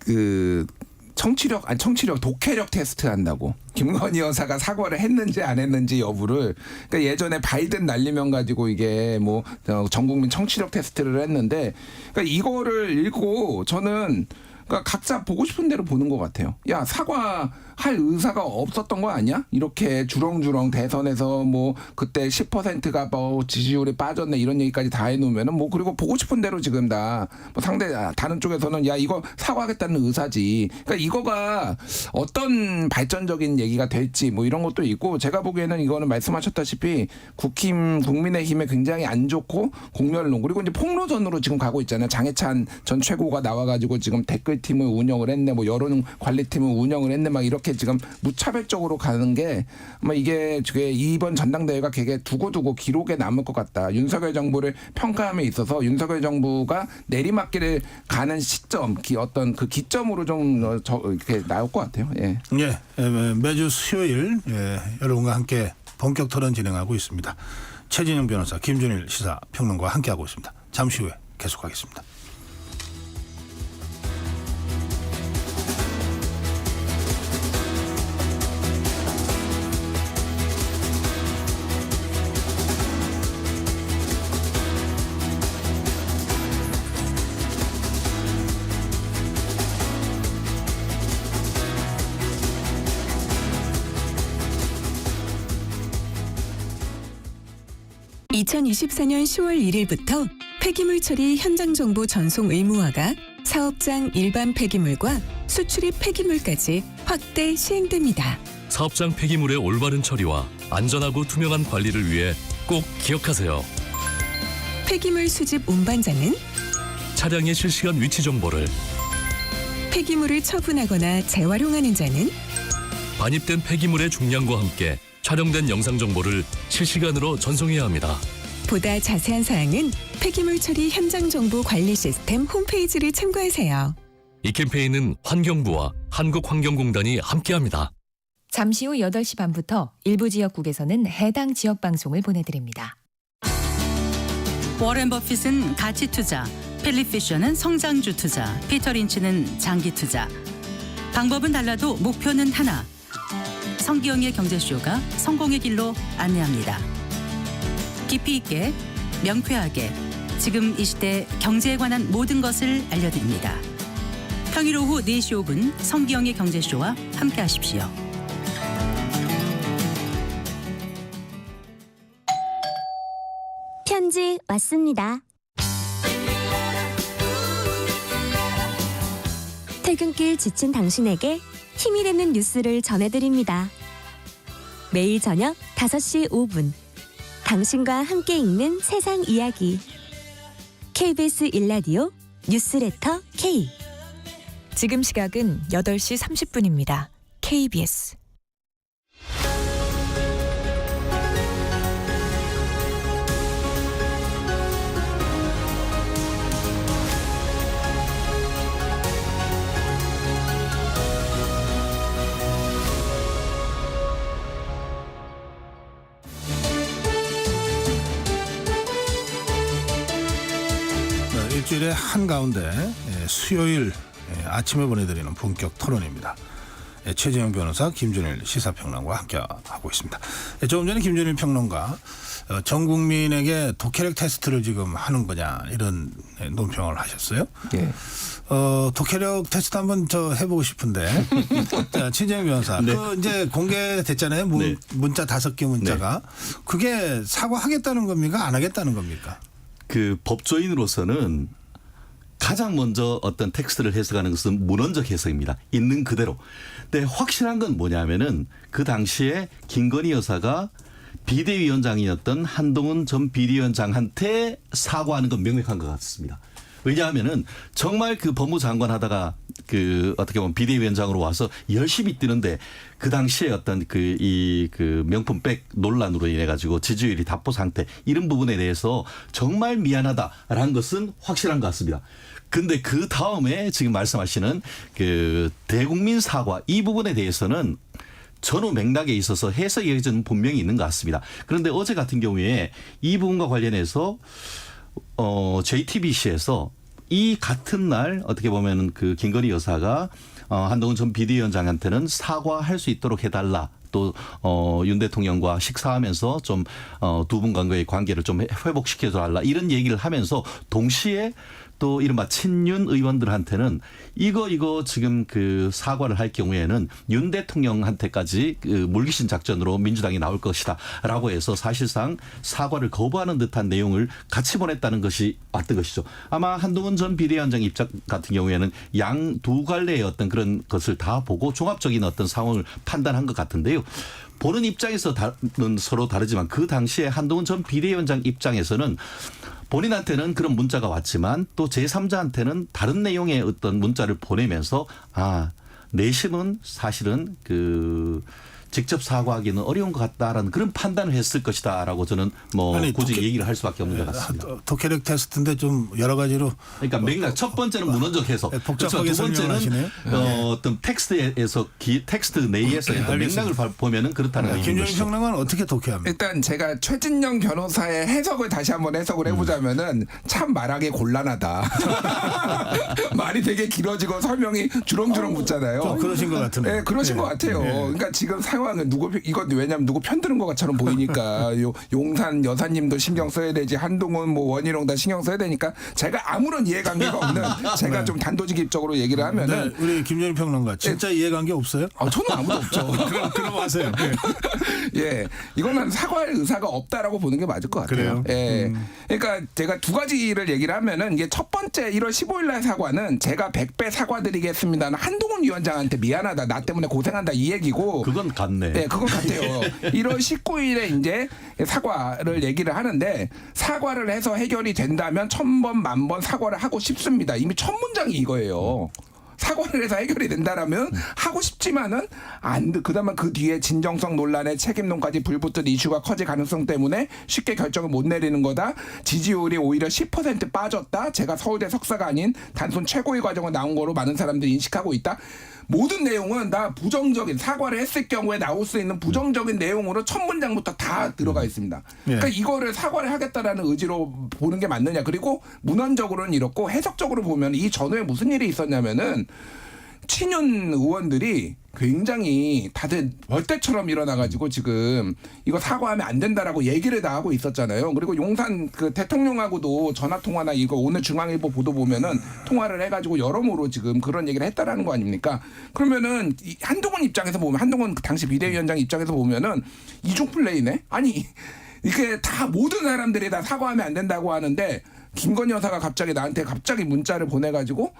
그 청취력 독해력 테스트 한다고. 김건희 여사가 사과를 했는지 안 했는지 여부를. 그러니까 예전에 바이든 날리면 가지고 이게 뭐 전 국민 청취력 테스트를 했는데 그러니까 이거를 읽고 저는 그러니까 각자 보고 싶은 대로 보는 것 같아요. 야, 사과할 의사가 없었던 거 아니야? 이렇게 주렁주렁 대선에서 뭐 그때 10%가 뭐 지지율이 빠졌네 이런 얘기까지 다 해놓으면은 뭐 그리고 보고 싶은 대로 지금 다 뭐 상대 다른 쪽에서는 야 이거 사과하겠다는 의사지. 그러니까 이거가 어떤 발전적인 얘기가 될지 뭐 이런 것도 있고 제가 보기에는 이거는 말씀하셨다시피 국민의힘에 굉장히 안 좋고 공멸론 그리고 이제 폭로전으로 지금 가고 있잖아요. 장해찬 전 최고가 나와가지고 지금 댓글팀을 운영을 했네, 뭐 여론 관리팀을 운영을 했네, 막 이렇게 지금 무차별적으로 가는 게 아마 이게 이번 전당대회가 되게 두고두고 기록에 남을 것 같다. 윤석열 정부를 평가함에 있어서 윤석열 정부가 내리막길을 가는 시점, 어떤 그 기점으로 좀 이렇게 나올 것 같아요. 예. 예, 매주 수요일 여러분과 함께 본격 토론 진행하고 있습니다. 최진영 변호사, 김준일 시사평론가와 함께하고 있습니다. 잠시 후에 계속하겠습니다. 2024년 10월 1일부터 폐기물 처리 현장 정보 전송 의무화가 사업장 일반 폐기물과 수출입 폐기물까지 확대 시행됩니다. 사업장 폐기물의 올바른 처리와 안전하고 투명한 관리를 위해 꼭 기억하세요. 폐기물 수집 운반자는 차량의 실시간 위치 정보를, 폐기물을 처분하거나 재활용하는 자는 반입된 폐기물의 중량과 함께 촬영된 영상 정보를 실시간으로 전송해야 합니다. 보다 자세한 사항은 폐기물 처리 현장 정보 관리 시스템 홈페이지를 참고하세요. 이 캠페인은 환경부와 한국환경공단이 함께합니다. 잠시 후 8시 반부터 일부 지역국에서는 해당 지역 방송을 보내드립니다. 워렌 버핏은 가치 투자, 필립 피셔는 성장주 투자, 피터 린치는 장기 투자. 방법은 달라도 목표는 하나. 성기영의 경제쇼가 성공의 길로 안내합니다. 깊이 있게, 명쾌하게, 지금 이 시대 경제에 관한 모든 것을 알려드립니다. 평일 오후 4시 5분 성기영의 경제쇼와 함께하십시오. 편지 왔습니다. 퇴근길 지친 당신에게 힘이 되는 뉴스를 전해드립니다. 매일 저녁 5시 5분 당신과 함께 읽는 세상 이야기 KBS 1라디오 뉴스레터 K. 지금 시각은 8시 30분입니다. KBS. 일주일의 한가운데 수요일 아침에 보내드리는 본격 토론입니다. 최재형 변호사, 김준일 시사평론가와 함께하고 있습니다. 조금 전에 김준일 평론가 전 국민에게 독해력 테스트를 지금 하는 거냐 이런 논평을 하셨어요. 예. 독해력 테스트 한번 저 해보고 싶은데 자, 최재형 변호사 네. 그 이제 공개됐잖아요. 네. 문자 5개 문자가 그게 사과하겠다는 겁니까? 안 하겠다는 겁니까? 그 법조인으로서는 가장 먼저 어떤 텍스트를 해석하는 것은 문헌적 해석입니다. 있는 그대로. 근데 확실한 건 뭐냐면은 그 당시에 김건희 여사가 비대위원장이었던 한동훈 전 비대위원장한테 사과하는 건 명백한 것 같습니다. 왜냐하면은 정말 그 법무장관 하다가 그 어떻게 보면 비대위원장으로 와서 열심히 뛰는데 그 당시에 어떤 그 명품백 논란으로 인해 가지고 지지율이 답보 상태 이런 부분에 대해서 정말 미안하다라는 것은 확실한 것 같습니다. 근데 그 다음에 지금 말씀하시는 그 대국민 사과 이 부분에 대해서는 전후 맥락에 있어서 해석의 여지는 분명히 있는 것 같습니다. 그런데 어제 같은 경우에 이 부분과 관련해서 JTBC에서 이 같은 날 어떻게 보면 그 김건희 여사가 한동훈 전 비대위원장한테는 사과할 수 있도록 해달라. 또 윤 대통령과 식사하면서 좀 두 분 간의 관계를 좀 회복시켜달라 이런 얘기를 하면서 동시에 또 이른바 친윤 의원들한테는 이거 지금 그 사과를 할 경우에는 윤 대통령한테까지 그 물귀신 작전으로 민주당이 나올 것이다라고 해서 사실상 사과를 거부하는 듯한 내용을 같이 보냈다는 것이 왔던 것이죠. 아마 한동훈 전 비대위원장 입장 같은 경우에는 양 두 갈래의 어떤 그런 것을 다 보고 종합적인 어떤 상황을 판단한 것 같은데요. 보는 입장에서는 서로 다르지만 그 당시에 한동훈 전 비대위원장 입장에서는 본인한테는 그런 문자가 왔지만 또 제3자한테는 다른 내용의 어떤 문자를 보내면서 내심은 사실은 그 직접 사과하기는 어려운 것 같다라는 그런 판단을 했을 것이다라고 저는 굳이 얘기를 할 수밖에 없는 것 같습니다. 독해력 테스트인데 좀 여러 가지로 그러니까 맥락 첫 번째는 문헌적 해석, 복잡하게 두 번째는 어떤 텍스트에서 텍스트 내에서 어떤 맥락을 보면은 그렇다는 것이죠. 김준일 평론가는 어떻게 독해합니까? 일단 제가 최진영 변호사의 해석을 다시 한번 해석을 해보자면은 참 말하기 곤란하다. 말이 되게 길어지고 설명이 주렁주렁 붙잖아요. 그러신 것 같은데. 네, 그러신 것 같아요. 그러니까 지금 상황은 이건 왜냐면 누구 편드는 것처럼 보이니까 용산 여사님도 신경 써야 되지 한동훈 뭐 원희룡 다 신경 써야 되니까 제가 아무런 이해관계가 없는 제가 좀 단도직입적으로 얘기를 하면은 우리 김정일 평론가 진짜 이해관계 없어요? 저는 아무도 없죠. 그럼 하세요. 예, 이거는 사과할 의사가 없다라고 보는 게 맞을 것 같아요. 그래요? 예, 그러니까 제가 두 가지를 얘기를 하면은 이게 첫 번째 1월 15일날 사과는 제가 100배 사과드리겠습니다는 한동훈 위원장한테 미안하다, 나 때문에 고생한다 이 얘기고. 그건 같네. 네, 그건 같아요. 1월 19일에 이제 사과를 얘기를 하는데 사과를 해서 해결이 된다면 1000번, 10,000번 사과를 하고 싶습니다. 이미 첫 문장이 이거예요. 사과를 해서 해결이 된다라면 하고 싶지만은 그다음에 그 뒤에 진정성 논란에 책임론까지 불붙은 이슈가 커질 가능성 때문에 쉽게 결정을 못 내리는 거다. 지지율이 오히려 10% 빠졌다. 제가 서울대 석사가 아닌 단순 최고위 과정을 나온 거로 많은 사람들이 인식하고 있다. 모든 내용은 다 부정적인 사과를 했을 경우에 나올 수 있는 부정적인 내용으로 첫 문장부터 다 들어가 있습니다. 그러니까 이거를 사과를 하겠다라는 의지로 보는 게 맞느냐. 그리고 문헌적으로는 이렇고 해석적으로 보면 이 전후에 무슨 일이 있었냐면은 친윤 의원들이 굉장히 다들 벌떼처럼 일어나가지고 지금 이거 사과하면 안 된다라고 얘기를 다 하고 있었잖아요. 그리고 용산 그 대통령하고도 전화 통화나 이거 오늘 중앙일보 보도 보면은 통화를 해가지고 여러모로 지금 그런 얘기를 했다라는 거 아닙니까? 그러면은 한동훈 입장에서 보면 한동훈 당시 비대위원장 입장에서 보면은 이중 플레이네. 아니 이게 다 모든 사람들이 다 사과하면 안 된다고 하는데 김건희 여사가 갑자기 나한테 문자를 보내가지고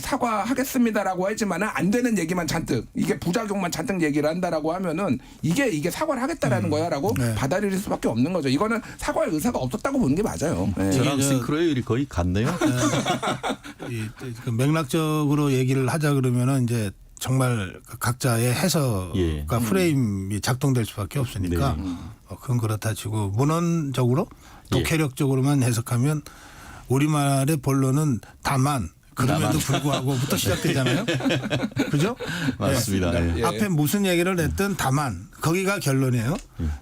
사과하겠습니다라고 했지만은 안 되는 얘기만 잔뜩 이게 부작용만 잔뜩 얘기를 한다라고 하면은 이게 사과를 하겠다라는 거야라고 받아들일 수밖에 없는 거죠. 이거는 사과할 의사가 없었다고 보는 게 맞아요. 네. 저랑 싱크로율이 거의 같네요. 그 맥락적으로 얘기를 하자 그러면은 이제 정말 각자의 해석과 프레임이 작동될 수밖에 없으니까 그건 그렇다 치고 문헌적으로 독해력적으로만 해석하면 우리말의 본론은 다만 그럼에도 불구하고부터 시작되잖아요. 그죠? 맞습니다. 네. 앞에 무슨 얘기를 했든 다만 거기가 결론이에요.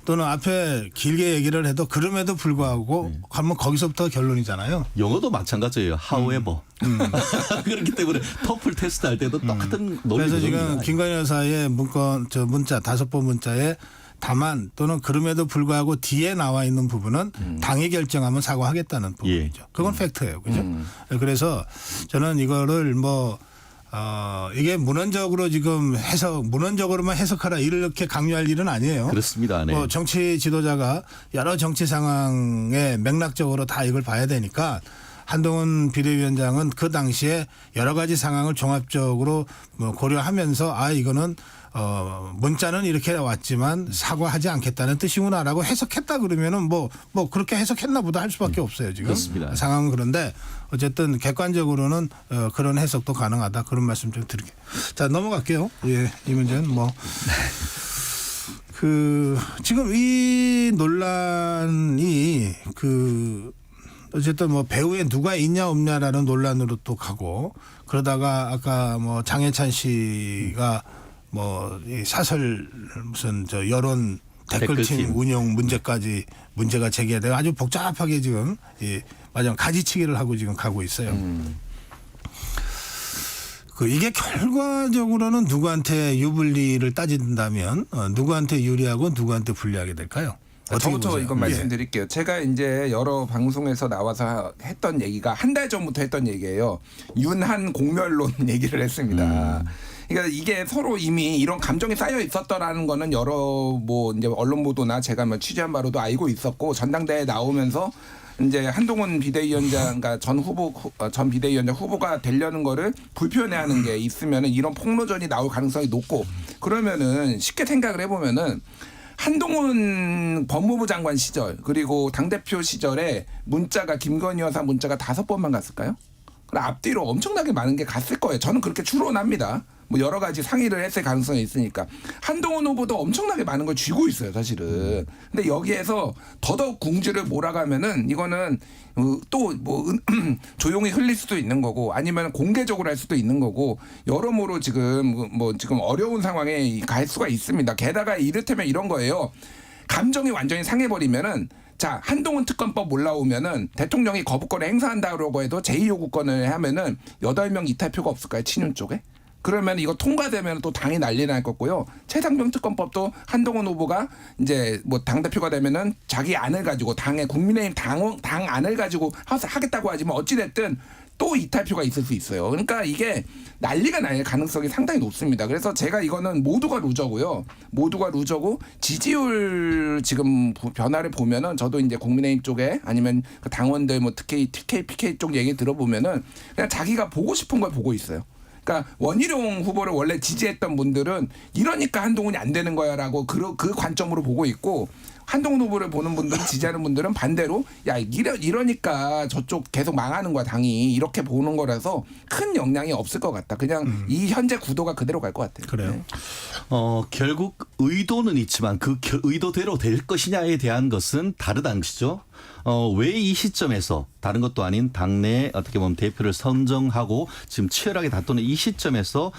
또는 앞에 길게 얘기를 해도 그럼에도 불구하고 하면 거기서부터 결론이잖아요. 영어도 마찬가지예요. However. 그렇기 때문에 토플 테스트 할 때도 똑같은 논리입니다. 그래서 지금 김건희 여사의 문자 5번 문자에 다만 또는 그럼에도 불구하고 뒤에 나와 있는 부분은 당이 결정하면 사과하겠다는 부분이죠. 그건 팩트예요. 그죠? 그래서 저는 이거를 이게 문헌적으로 지금 문헌적으로만 해석하라 이렇게 강요할 일은 아니에요. 그렇습니다. 네. 정치 지도자가 여러 정치 상황에 맥락적으로 다 이걸 봐야 되니까 한동훈 비대위원장은 그 당시에 여러 가지 상황을 종합적으로 고려하면서 이거는 문자는 이렇게 왔지만 사과하지 않겠다는 뜻이구나라고 해석했다 그러면은 그렇게 해석했나 보다 할 수밖에 없어요 지금. 그렇습니다. 상황은 그런데 어쨌든 객관적으로는 그런 해석도 가능하다 그런 말씀 좀 드릴게요. 자 넘어갈게요. 예, 이 문제는 지금 이 논란이 어쨌든 배우에 누가 있냐 없냐라는 논란으로 또 가고 그러다가 아까 장해찬 씨가 이 사설 무슨 여론 댓글팀 운영 문제가 제기되고 아주 복잡하게 지금 마지막 가지치기를 하고 지금 가고 있어요. 이게 결과적으로는 누구한테 유불리를 따진다면 누구한테 유리하고 누구한테 불리하게 될까요? 저부터 이건 말씀드릴게요. 제가 이제 여러 방송에서 나와서 했던 얘기가 한 달 전부터 했던 얘기예요. 윤한 공멸론 얘기를 했습니다. 그러니까 이게 서로 이미 이런 감정이 쌓여 있었더라는 거는 여러 이제 언론 보도나 제가 취재한 바로도 알고 있었고 전당대회에 나오면서 이제 한동훈 비대위원장, 그러니까 전 비대위원장 후보가 되려는 거를 불편해하는 게 있으면은 이런 폭로전이 나올 가능성이 높고 그러면은 쉽게 생각을 해보면은. 한동훈 법무부 장관 시절 그리고 당대표 시절에 김건희 여사 문자가 5번만 갔을까요? 앞뒤로 엄청나게 많은 게 갔을 거예요. 저는 그렇게 추론합니다. 여러 가지 상의를 했을 가능성이 있으니까. 한동훈 후보도 엄청나게 많은 걸 쥐고 있어요, 사실은. 근데 여기에서 더더욱 궁지를 몰아가면은 이거는 또 조용히 흘릴 수도 있는 거고 아니면 공개적으로 할 수도 있는 거고 여러모로 지금 어려운 상황에 갈 수가 있습니다. 게다가 이를테면 이런 거예요. 감정이 완전히 상해버리면은 한동훈 특검법 올라오면은 대통령이 거부권을 행사한다고 해도 제2요구권을 하면은 8명 이탈표가 없을까요? 친윤 쪽에? 그러면 이거 통과되면 또 당이 난리 날 거고요. 최상병 특검법도 한동훈 후보가 이제 뭐 당대표가 되면은 자기 안을 가지고 당의 국민의힘 당 안을 가지고 하겠다고 하지만 어찌됐든 또 이탈표가 있을 수 있어요. 그러니까 이게 난리가 날 가능성이 상당히 높습니다. 그래서 제가 이거는 모두가 루저고요. 모두가 루저고 지지율 지금 변화를 보면은 저도 이제 국민의힘 쪽에 아니면 그 당원들 뭐 특히 TK, PK 쪽 얘기 들어보면은 그냥 자기가 보고 싶은 걸 보고 있어요. 그러니까 원희룡 후보를 원래 지지했던 분들은 이러니까 한동훈이 안 되는 거야라고 그 관점으로 보고 있고 한동훈 후보를 보는 분들은 지지하는 분들은 반대로 야 이러니까 저쪽 계속 망하는 거야 당이 이렇게 보는 거라서 큰 영향이 없을 것 같다. 그냥 이 현재 구도가 그대로 갈 것 같아요. 그래요. 네. 결국 의도는 있지만 그 의도대로 될 것이냐에 대한 것은 다르다는 것이죠. 왜 이 시점에서 다른 것도 아닌 당내 어떻게 보면 대표를 선정하고 지금 치열하게 다투는 이 시점에서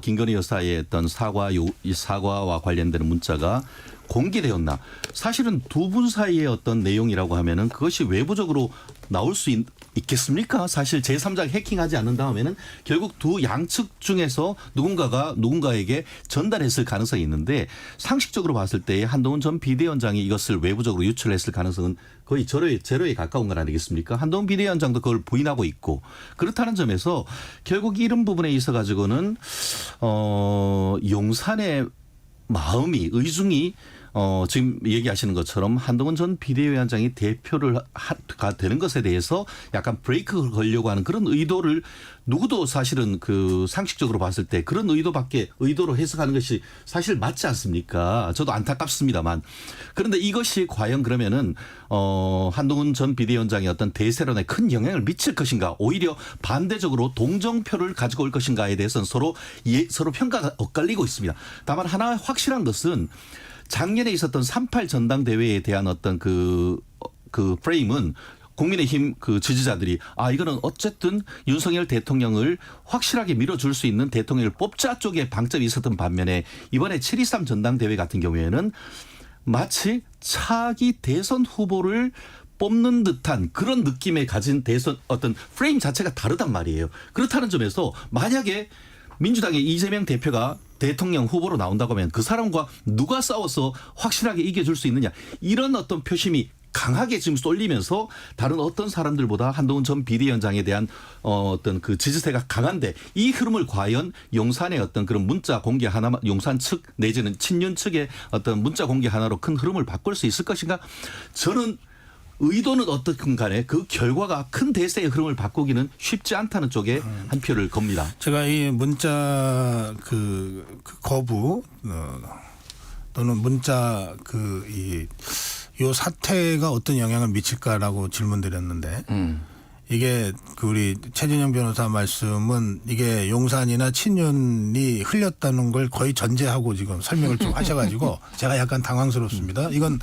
김건희 여사의 어떤 사과와 관련되는 문자가 공개되었나? 사실은 두 분 사이의 어떤 내용이라고 하면은 그것이 외부적으로 나올 수 있겠습니까? 사실 제3자가 해킹하지 않는 다음에는 결국 두 양측 중에서 누군가에게 전달했을 가능성이 있는데 상식적으로 봤을 때 한동훈 전 비대위원장이 이것을 외부적으로 유출했을 가능성은 거의 제로에 가까운 건 아니겠습니까? 한동훈 비대위원장도 그걸 부인하고 있고 그렇다는 점에서 결국 이런 부분에 있어 가지고는 용산의 마음이 의중이 지금 얘기하시는 것처럼 한동훈 전 비대위원장이 대표가 되는 것에 대해서 약간 브레이크를 걸려고 하는 그런 의도를 누구도 사실은 그 상식적으로 봤을 때 그런 의도로 해석하는 것이 사실 맞지 않습니까? 저도 안타깝습니다만 그런데 이것이 과연 그러면은 한동훈 전 비대위원장의 어떤 대세론에 큰 영향을 미칠 것인가 오히려 반대적으로 동정표를 가지고 올 것인가에 대해서는 서로 평가가 엇갈리고 있습니다. 다만 하나 확실한 것은 작년에 있었던 3.8 전당대회에 대한 어떤 그 프레임은 국민의힘 그 지지자들이 이거는 어쨌든 윤석열 대통령을 확실하게 밀어줄 수 있는 대통령을 뽑자 쪽에 방점이 있었던 반면에 이번에 7.23 전당대회 같은 경우에는 마치 차기 대선 후보를 뽑는 듯한 그런 느낌에 가진 대선 어떤 프레임 자체가 다르단 말이에요. 그렇다는 점에서 만약에 민주당의 이재명 대표가 대통령 후보로 나온다고 하면 그 사람과 누가 싸워서 확실하게 이겨줄 수 있느냐 이런 어떤 표심이 강하게 지금 쏠리면서 다른 어떤 사람들보다 한동훈 전 비대위원장에 대한 어떤 그 지지세가 강한데 이 흐름을 과연 용산의 어떤 그런 문자 공개 하나 용산 측 내지는 친윤 측의 어떤 문자 공개 하나로 큰 흐름을 바꿀 수 있을 것인가 저는 의도는 어떻든 간에 그 결과가 큰 대세의 흐름을 바꾸기는 쉽지 않다는 쪽에 한 표를 겁니다. 제가 이 문자 그 거부 또는 문자 요 사태가 어떤 영향을 미칠까라고 질문드렸는데 이게 우리 최진영 변호사 말씀은 이게 용산이나 친윤이 흘렸다는 걸 거의 전제하고 지금 설명을 좀 하셔가지고 제가 약간 당황스럽습니다. 이건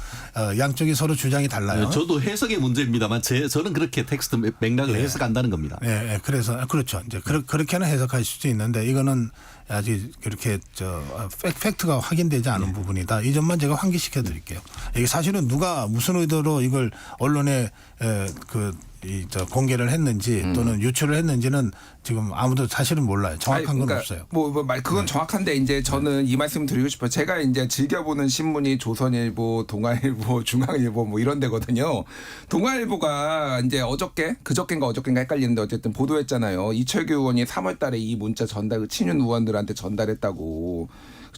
양쪽이 서로 주장이 달라요. 저도 해석의 문제입니다만 저는 그렇게 텍스트 맥락을 해석한다는 겁니다. 네, 그래서 그렇죠. 이제 그렇게는 해석할 수도 있는데 이거는 아직 그렇게 팩트가 확인되지 않은 부분이다. 이 점만 제가 환기시켜 드릴게요. 이게 사실은 누가 무슨 의도로 이걸 언론에 공개를 했는지 또는 유출을 했는지는 지금 아무도 사실은 몰라요. 정확한 건 없어요. 그건 정확한데 이제 저는 이 말씀 드리고 싶어요. 제가 이제 즐겨보는 신문이 조선일보, 동아일보, 중앙일보 뭐 이런 데거든요. 동아일보가 이제 그저께인가 헷갈리는데 어쨌든 보도했잖아요. 이철규 의원이 3월 달에 이 문자 친윤 의원들한테 전달했다고.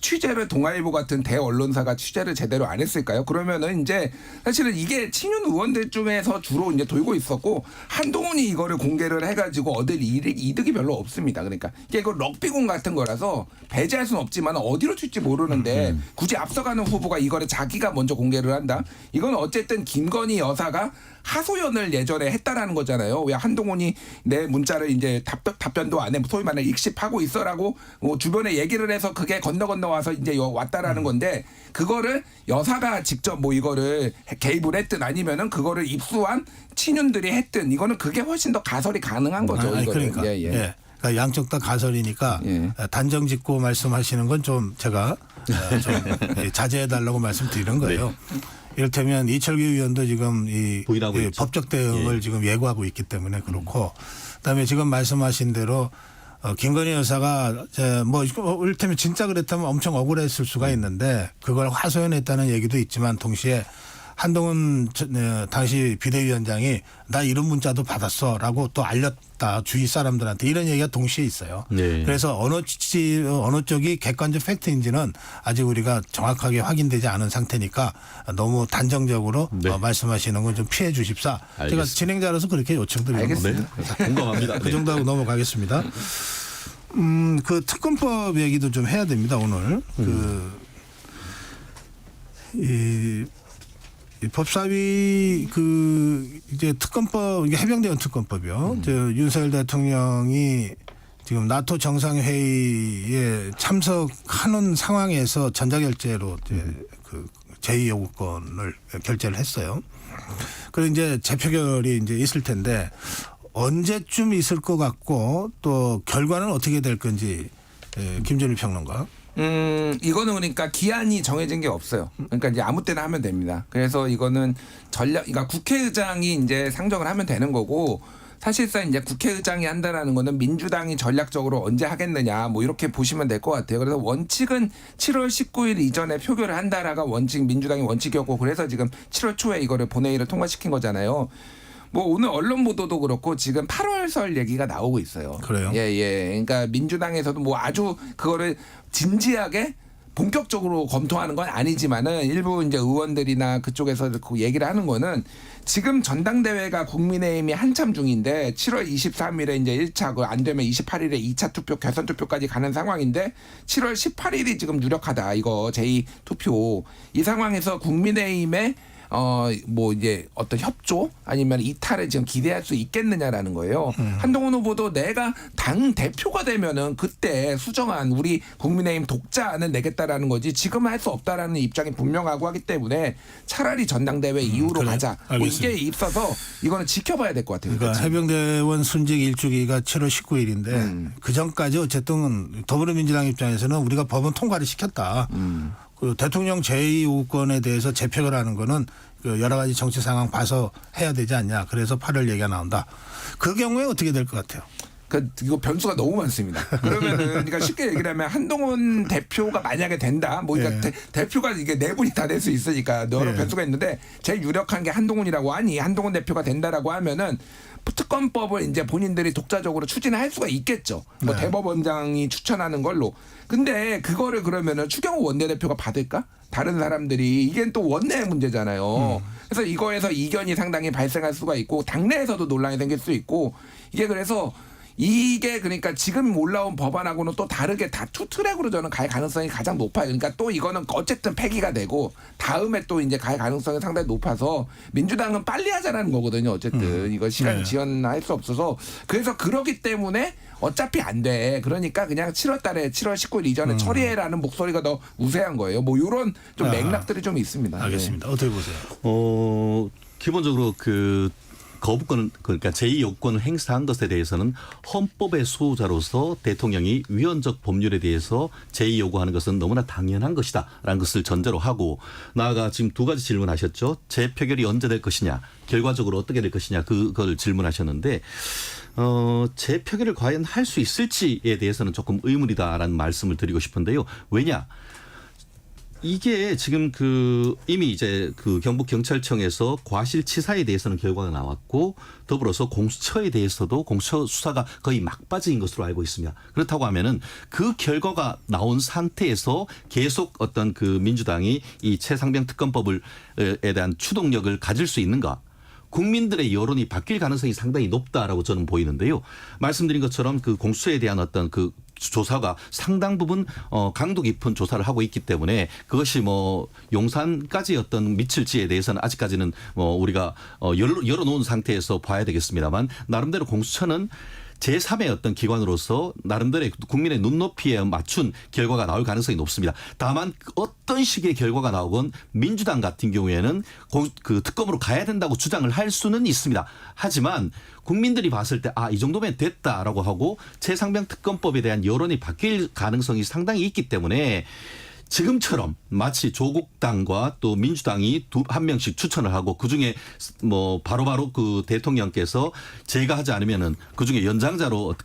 취재를 동아일보 같은 대언론사가 취재를 제대로 안 했을까요? 그러면은 이제 사실은 이게 친윤 의원들 중에서 주로 이제 돌고 있었고 한동훈이 이거를 공개를 해가지고 얻을 이득이 별로 없습니다. 그러니까 이게 럭비공 같은 거라서 배제할 수는 없지만 어디로 튈지 모르는데 굳이 앞서가는 후보가 이거를 자기가 먼저 공개를 한다? 이건 어쨌든 김건희 여사가 하소연을 예전에 했다라는 거잖아요. 왜 한동훈이 내 문자를 이제 답변도 안 해, 소위 말해 익십하고 있어라고 주변에 얘기를 해서 그게 건너 와서 이제 왔다라는 건데 그거를 여사가 직접 이거를 개입을 했든 아니면은 그거를 입수한 친윤들이 했든 이거는 그게 훨씬 더 가설이 가능한 거죠. 그러니까. 그러니까 양쪽 다 가설이니까 단정 짓고 말씀하시는 건 좀 제가 좀 자제해달라고 말씀드리는 거예요. 네. 이를테면 이철규 의원도 지금 이 법적 대응을 지금 예고하고 있기 때문에 그렇고 그다음에 지금 말씀하신 대로 김건희 여사가 뭐 이를테면 진짜 그랬다면 엄청 억울했을 수가 있는데 그걸 하소연했다는 얘기도 있지만 동시에 한동훈 당시 비대위원장이 나 이런 문자도 받았어라고 또 알렸다 주위 사람들한테 이런 얘기가 동시에 있어요. 네. 그래서 어느 쪽이 객관적 팩트인지는 아직 우리가 정확하게 확인되지 않은 상태니까 너무 단정적으로 말씀하시는 건 좀 피해 주십사. 알겠습니다. 제가 진행자로서 그렇게 요청드리는 겁니다. 공감합니다. 그 정도 하고 넘어가겠습니다. 그 특검법 얘기도 좀 해야 됩니다 오늘. 이 법사위 이제 특검법 이게 해병대원 특검법이요. 윤석열 대통령이 지금 나토 정상회의에 참석하는 상황에서 전자결제로 이제 그 제2 요구권을 결제를 했어요. 그리고 이제 재표결이 이제 있을 텐데 언제쯤 있을 것 같고 또 결과는 어떻게 될 건지 김준일 평론가. 이거는 그러니까 기한이 정해진 게 없어요. 그러니까 이제 아무 때나 하면 됩니다. 그래서 이거는 그러니까 국회의장이 이제 상정을 하면 되는 거고 사실상 이제 국회의장이 한다라는 거는 민주당이 전략적으로 언제 하겠느냐 뭐 이렇게 보시면 될 것 같아요. 그래서 원칙은 7월 19일 이전에 표결을 한다라가 민주당이 원칙이었고 그래서 지금 7월 초에 이거를 본회의를 통과시킨 거잖아요. 뭐 오늘 언론 보도도 그렇고 지금 8월설 얘기가 나오고 있어요. 그래요? 예. 그러니까 민주당에서도 뭐 아주 그거를 진지하게 본격적으로 검토하는 건 아니지만은 일부 이제 의원들이나 그쪽에서 그 얘기를 하는 거는 지금 전당대회가 국민의힘이 한참 중인데 7월 23일에 이제 1차 안 되면 28일에 2차 투표 결선 투표까지 가는 상황인데 7월 18일이 지금 유력하다. 이거 제2 투표. 이 상황에서 국민의힘의 뭐 이제 어떤 협조 아니면 이탈을 지금 기대할 수 있겠느냐라는 거예요. 한동훈 후보도 내가 당 대표가 되면은 그때 수정한 우리 국민의힘 독자안을 내겠다라는 거지 지금은 할 수 없다라는 입장이 분명하고 하기 때문에 차라리 전당대회 이후로 가자. 뭐 이게 있어서 이거는 지켜봐야 될 것 같아요. 그러니까 해병대원 순직 일주기가 7월 19일인데 그 전까지 어쨌든 더불어민주당 입장에서는 우리가 법은 통과를 시켰다. 그 대통령 제2요구권에 대해서 재표결하는 거는 그 여러 가지 정치 상황 봐서 해야 되지 않냐. 그래서 8월 얘기가 나온다. 그 경우에 어떻게 될 것 같아요? 이거 변수가 너무 많습니다. 그러면은 그러니까 쉽게 얘기를 하면 한동훈 대표가 만약에 된다. 뭐 그러니까 대표가 이게 네 분이 다 될 수 있으니까 여러 변수가 있는데 제일 유력한 게 한동훈이라고 하니 한동훈 대표가 된다라고 하면은 특검법을 이제 본인들이 독자적으로 추진할 수가 있겠죠. 뭐 대법원장이 추천하는 걸로. 근데 그거를 그러면은 추경호 원내대표가 받을까? 다른 사람들이 이게 또 원내의 문제잖아요. 그래서 이거에서 이견이 상당히 발생할 수가 있고 당내에서도 논란이 생길 수 있고 이게 그래서 이게 그러니까 지금 올라온 법안하고는 또 다르게 다 투 트랙으로 저는 갈 가능성이 가장 높아요. 그러니까 또 이거는 어쨌든 폐기가 되고 다음에 또 이제 갈 가능성이 상당히 높아서 민주당은 빨리 하자라는 거거든요. 어쨌든 이거 시간 지연할 수 없어서 그래서 그러기 때문에 어차피 안 돼. 그러니까 그냥 7월 달에 7월 19일 이전에 처리해라는 목소리가 더 우세한 거예요. 뭐 이런 좀 맥락들이 좀 있습니다. 알겠습니다. 어떻게 보세요? 기본적으로 거부권 그러니까 제2요건을 행사한 것에 대해서는 헌법의 수호자로서 대통령이 위헌적 법률에 대해서 제2요구하는 것은 너무나 당연한 것이다라는 것을 전제로 하고 나아가 지금 두 가지 질문하셨죠. 재표결이 언제 될 것이냐 결과적으로 어떻게 될 것이냐 그걸 질문하셨는데 재표결을 과연 할 수 있을지에 대해서는 조금 의문이다라는 말씀을 드리고 싶은데요. 왜냐? 이게 지금 이미 이제 경북경찰청에서 과실치사에 대해서는 결과가 나왔고 더불어서 공수처에 대해서도 공수처 수사가 거의 막바지인 것으로 알고 있습니다. 그렇다고 하면은 그 결과가 나온 상태에서 계속 어떤 민주당이 이 최상병 특검법에 대한 추동력을 가질 수 있는가? 국민들의 여론이 바뀔 가능성이 상당히 높다라고 저는 보이는데요. 말씀드린 것처럼 공수처에 대한 어떤 조사가 상당 부분 강도 깊은 조사를 하고 있기 때문에 그것이 뭐 용산까지 어떤 미칠지에 대해서는 아직까지는 우리가 열어놓은 상태에서 봐야 되겠습니다만 나름대로 공수처는 제3의 어떤 기관으로서 나름대로 국민의 눈높이에 맞춘 결과가 나올 가능성이 높습니다. 다만 어떤 식의 결과가 나오건 민주당 같은 경우에는 특검으로 가야 된다고 주장을 할 수는 있습니다. 하지만 국민들이 봤을 때 이 정도면 됐다라고 하고 최상병 특검법에 대한 여론이 바뀔 가능성이 상당히 있기 때문에 지금처럼 마치 조국당과 또 민주당이 한 명씩 추천을 하고 그중에 뭐 바로바로 대통령께서 제가 하지 않으면은 그중에 연장자로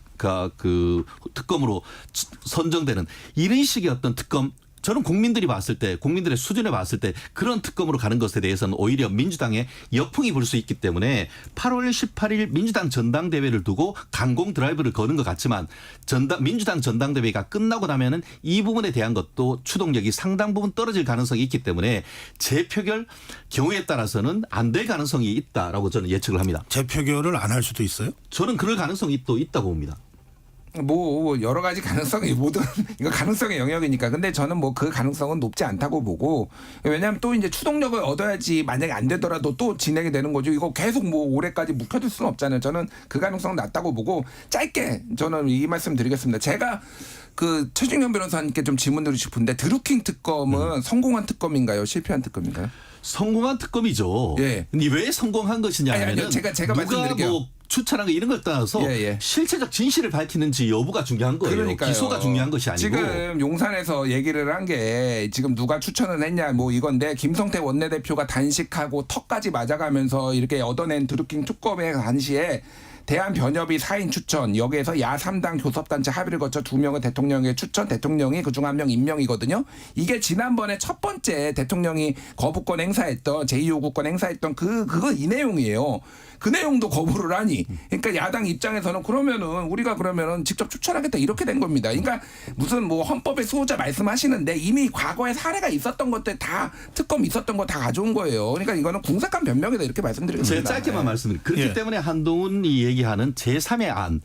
그 특검으로 선정되는 이런 식의 어떤 특검. 저는 국민들이 봤을 때 국민들의 수준에 봤을 때 그런 특검으로 가는 것에 대해서는 오히려 민주당의 역풍이 불 수 있기 때문에 8월 18일 민주당 전당대회를 두고 강공 드라이브를 거는 것 같지만 민주당 전당대회가 끝나고 나면은 이 부분에 대한 것도 추동력이 상당 부분 떨어질 가능성이 있기 때문에 재표결 경우에 따라서는 안 될 가능성이 있다라고 저는 예측을 합니다. 재표결을 안 할 수도 있어요? 저는 그럴 가능성이 또 있다고 봅니다. 뭐 여러 가지 가능성이 모든 이거 가능성의 영역이니까. 근데 저는 뭐 그 가능성은 높지 않다고 보고, 왜냐하면 또 이제 추동력을 얻어야지 만약에 안 되더라도 또 진행이 되는 거죠. 이거 계속 뭐 올해까지 묵혀둘 수는 없잖아요. 저는 그 가능성은 낮다고 보고, 짧게 저는 이 말씀 드리겠습니다. 제가 그 최준영 변호사님께 좀 질문 드리고 싶은데, 드루킹 특검은 성공한 특검인가요? 실패한 특검인가요? 성공한 특검이죠. 예. 근데 왜 성공한 것이냐 하면은 제가 누가 말씀드릴게요. 뭐 추천한 거 이런 걸 떠나서 실체적 진실을 밝히는지 여부가 중요한 거예요. 그러니까요. 기소가 중요한 것이 아니고. 지금 용산에서 얘기를 한 게 지금 누가 추천을 했냐 뭐 이건데, 김성태 원내대표가 단식하고 턱까지 맞아가면서 이렇게 얻어낸 드루킹 특검의 당시에 대한변협이 4인 추천, 여기에서 야 3당 교섭단체 합의를 거쳐 2명의 대통령의 추천, 대통령이 그중 1명 임명이거든요. 이게 지난번에 첫 번째 대통령이 거부권 행사했던, 제2요구권 행사했던 그거 이 내용이에요. 그 내용도 거부를 하니, 그러니까 야당 입장에서는 그러면은 우리가 그러면은 직접 추천하겠다 이렇게 된 겁니다. 그러니까 무슨 뭐 헌법의 수호자 말씀하시는데 이미 과거에 사례가 있었던 것들 다 특검 있었던 거 다 가져온 거예요. 그러니까 이거는 궁색한 변명이다 이렇게 말씀드리겠습니다. 제가 짧게만 말씀드립니다. 그렇기 때문에 한동훈이 얘기하는 제3의 안,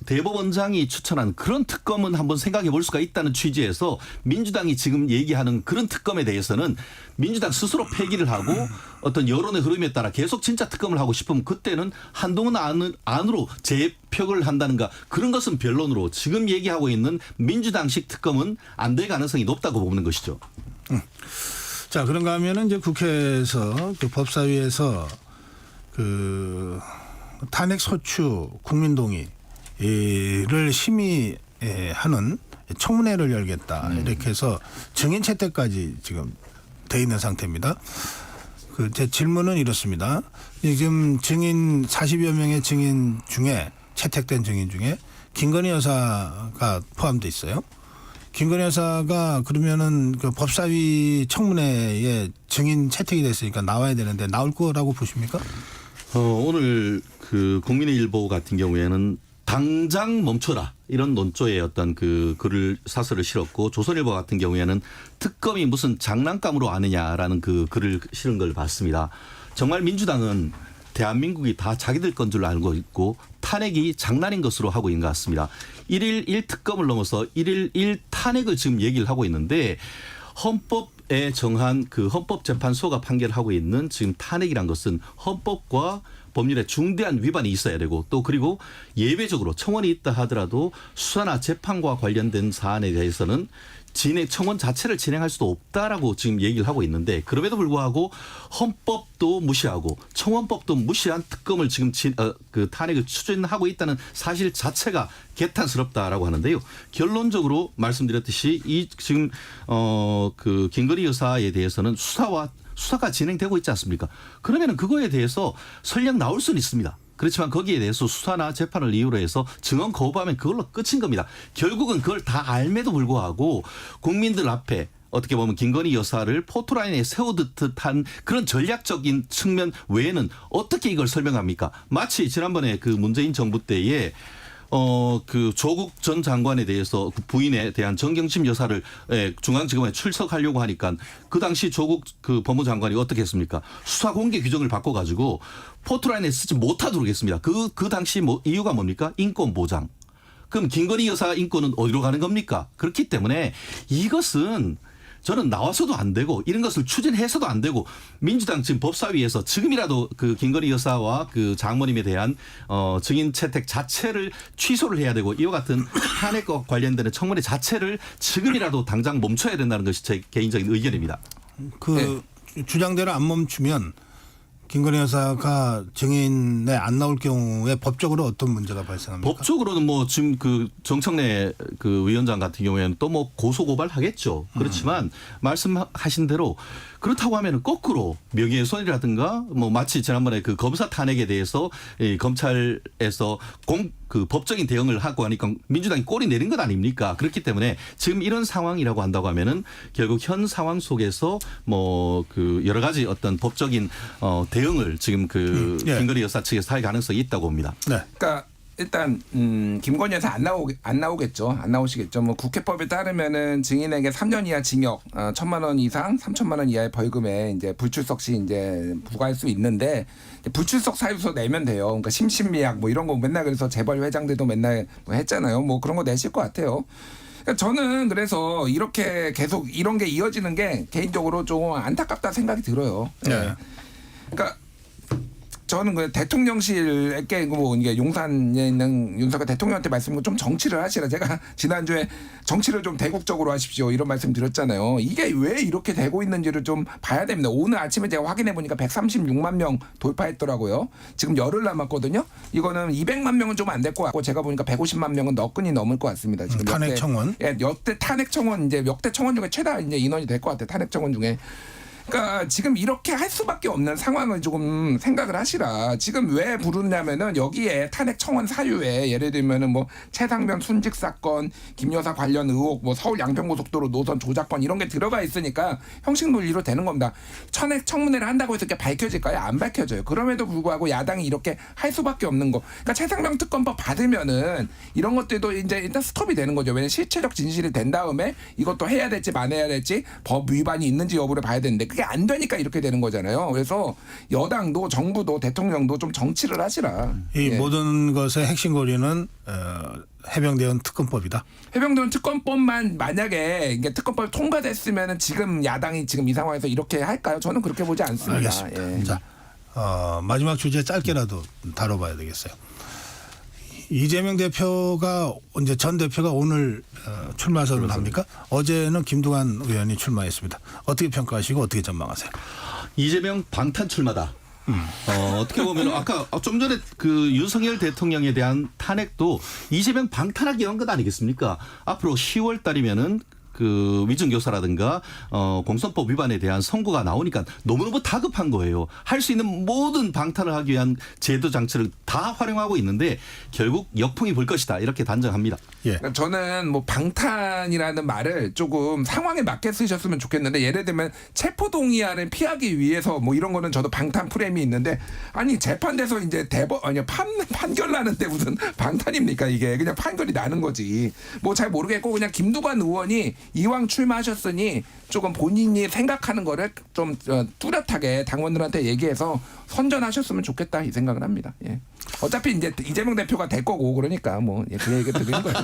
대법원장이 추천한 그런 특검은 한번 생각해 볼 수가 있다는 취지에서 민주당이 지금 얘기하는 그런 특검에 대해서는 민주당 스스로 폐기를 하고 어떤 여론의 흐름에 따라 계속 진짜 특검을 하고 싶으면 그때는 한동훈 안으로 재표결을 한다는가, 그런 것은 변론으로 지금 얘기하고 있는 민주당식 특검은 안 될 가능성이 높다고 보는 것이죠. 자, 그런가 하면은 이제 국회에서 그 법사위에서 그 탄핵 소추 국민동의 를 심의하는 청문회를 열겠다 이렇게 해서 증인 채택까지 지금 돼 있는 상태입니다. 그 제 질문은 이렇습니다. 지금 증인 40여 명의 증인 중에, 채택된 증인 중에 김건희 여사가 포함돼 있어요. 김건희 여사가 그러면은 그 법사위 청문회에 증인 채택이 됐으니까 나와야 되는데 나올 거라고 보십니까? 오늘 그 국민의일보 같은 경우에는 당장 멈춰라 이런 논조의 어떤 그 글을 사설을 실었고, 조선일보 같은 경우에는 특검이 무슨 장난감으로 아느냐라는 그 글을 실은 걸 봤습니다. 정말 민주당은 대한민국이 다 자기들 건 줄 알고 있고 탄핵이 장난인 것으로 하고 있는 것 같습니다. 1일 1특검을 넘어서 1일 1탄핵을 지금 얘기를 하고 있는데, 헌법에 정한 그 헌법재판소가 판결하고 있는 지금 탄핵이란 것은 헌법과 법률에 중대한 위반이 있어야 되고, 또 그리고 예외적으로 청원이 있다 하더라도 수사나 재판과 관련된 사안에 대해서는 청원 자체를 진행할 수도 없다라고 지금 얘기를 하고 있는데, 그럼에도 불구하고 헌법도 무시하고 청원법도 무시한 특검을 지금 그 탄핵을 추진하고 있다는 사실 자체가 개탄스럽다라고 하는데요. 결론적으로 말씀드렸듯이 이 지금 그 김건희 여사에 대해서는 수사가 진행되고 있지 않습니까? 그러면은 그거에 대해서 설령 나올 수는 있습니다. 그렇지만 거기에 대해서 수사나 재판을 이유로 해서 증언 거부하면 그걸로 끝인 겁니다. 결국은 그걸 다 알매도 불구하고 국민들 앞에 어떻게 보면 김건희 여사를 포토라인에 세워듯한 그런 전략적인 측면 외에는 어떻게 이걸 설명합니까? 마치 지난번에 그 문재인 정부 때에 그 조국 전 장관에 대해서 그 부인에 대한 정경심 여사를 중앙지검에 출석하려고 하니까 그 당시 조국 그 법무장관이 어떻게 했습니까? 수사 공개 규정을 바꿔가지고 포토라인에 쓰지 못하도록 했습니다. 그 당시 이유가 뭡니까? 인권 보장. 그럼 김건희 여사 인권은 어디로 가는 겁니까? 그렇기 때문에 이것은 저는 나와서도 안 되고 이런 것을 추진해서도 안 되고, 민주당 지금 법사위에서 지금이라도 그 김건희 여사와 그 장모님에 대한 증인 채택 자체를 취소를 해야 되고, 이와 같은 탄핵과 관련되는 청문회 자체를 지금이라도 당장 멈춰야 된다는 것이 제 개인적인 의견입니다. 그 주장대로 안 멈추면 김건희 여사가 증인에 안 나올 경우에 법적으로 어떤 문제가 발생합니까? 법적으로는 뭐 지금 그 정청래 그 위원장 같은 경우에는 또 뭐 고소 고발하겠죠. 그렇지만 말씀하신 대로 그렇다고 하면은 거꾸로 명예훼손이라든가 뭐 마치 지난번에 그 검사 탄핵에 대해서 이 검찰에서 그 법적인 대응을 하고 하니까 민주당이 꼬리 내린 것 아닙니까? 그렇기 때문에 지금 이런 상황이라고 한다고 하면은 결국 현 상황 속에서 뭐 그 여러 가지 어떤 법적인 대응을 지금 그 김건희 여사 측에서 할 가능성이 있다고 봅니다. 네. 그러니까 일단 김건희 여사 안 나오겠죠. 안 나오시겠죠. 뭐 국회법에 따르면은 증인에게 3년 이하 징역, 1,000만 원 이상 3천만 원 이하의 벌금에 이제 불출석 시 이제 부과할 수 있는데 불출석 사유서 내면 돼요. 그러니까 심신미약 뭐 이런 거 맨날 그래서 재벌 회장들도 맨날 뭐 했잖아요. 뭐 그런 거 내실 것 같아요. 그러니까 저는 그래서 이렇게 계속 이런 게 이어지는 게 개인적으로 좀 안타깝다 생각이 들어요. 네. 그러니까 저는 그 대통령실에 뭐 이게 용산에 있는 윤석열 대통령한테 말씀을 좀 정치를 하시라. 제가 지난주에 정치를 좀 대국적으로 하십시오 이런 말씀 드렸잖아요. 이게 왜 이렇게 되고 있는지를 좀 봐야 됩니다. 오늘 아침에 제가 확인해 보니까 136만 명 돌파했더라고요. 지금 열흘 남았거든요. 이거는 200만 명은 좀 안 될 것 같고 제가 보니까 150만 명은 너끈히 넘을 것 같습니다. 지금 탄핵 청원. 역대 탄핵 청원 이제 역대 청원 중에 최다 이제 인원이 될 것 같아요. 탄핵 청원 중에. 그러니까 지금 이렇게 할 수밖에 없는 상황을 조금 생각을 하시라. 지금 왜 부르냐면은 여기에 탄핵 청원 사유에 예를 들면은 뭐 최상병 순직 사건, 김 여사 관련 의혹, 뭐 서울 양평고속도로 노선 조작권 이런 게 들어가 있으니까 형식 논리로 되는 겁니다. 탄핵 청문회를 한다고 해서 이렇게 밝혀질까요? 안 밝혀져요. 그럼에도 불구하고 야당이 이렇게 할 수밖에 없는 거. 그러니까 최상병 특검법 받으면은 이런 것들도 이제 일단 스톱이 되는 거죠. 왜냐면 실체적 진실이 된 다음에 이것도 해야 될지 만해야 될지 법 위반이 있는지 여부를 봐야 되는데 그게 안 되니까 이렇게 되는 거잖아요. 그래서 여당도 정부도 대통령도 좀 정치를 하시라. 이 모든 것의 핵심 고리는 해병대원 특검법이다. 해병대원 특검법만 만약에 이게 특검법 통과됐으면 지금 야당이 지금 이 상황에서 이렇게 할까요? 저는 그렇게 보지 않습니다. 알겠습니다. 예. 자, 마지막 주제 짧게라도 다뤄봐야 되겠어요. 이재명 대표가 이제 전 대표가 오늘 출마 선언합니까? 어제는 김두관 의원이 출마했습니다. 어떻게 평가하시고 어떻게 전망하세요? 이재명 방탄 출마다. 어떻게 보면 아까 좀 전에 그 윤석열 대통령에 대한 탄핵도 이재명 방탄하기 위한 것 아니겠습니까? 앞으로 10월 달이면은 그 위증교사라든가 공선법 위반에 대한 선고가 나오니까 너무너무 다급한 거예요. 할 수 있는 모든 방탄을 하기 위한 제도 장치를 다 활용하고 있는데 결국 역풍이 불 것이다 이렇게 단정합니다. 예. 그러니까 저는 뭐 방탄이라는 말을 조금 상황에 맞게 쓰셨으면 좋겠는데 예를 들면 체포동의안을 피하기 위해서 뭐 이런 거는 저도 방탄 프레임이 있는데 아니 재판돼서 이제 판결 나는데 무슨 방탄입니까 이게 그냥 판결이 나는 거지. 뭐 잘 모르겠고 그냥 김두관 의원이 이왕 출마하셨으니 조금 본인이 생각하는 거를 좀 뚜렷하게 당원들한테 얘기해서 선전하셨으면 좋겠다 이 생각을 합니다. 예. 어차피 이제 이재명 대표가 될 거고 그러니까 뭐 그 얘기 드리는 거예요.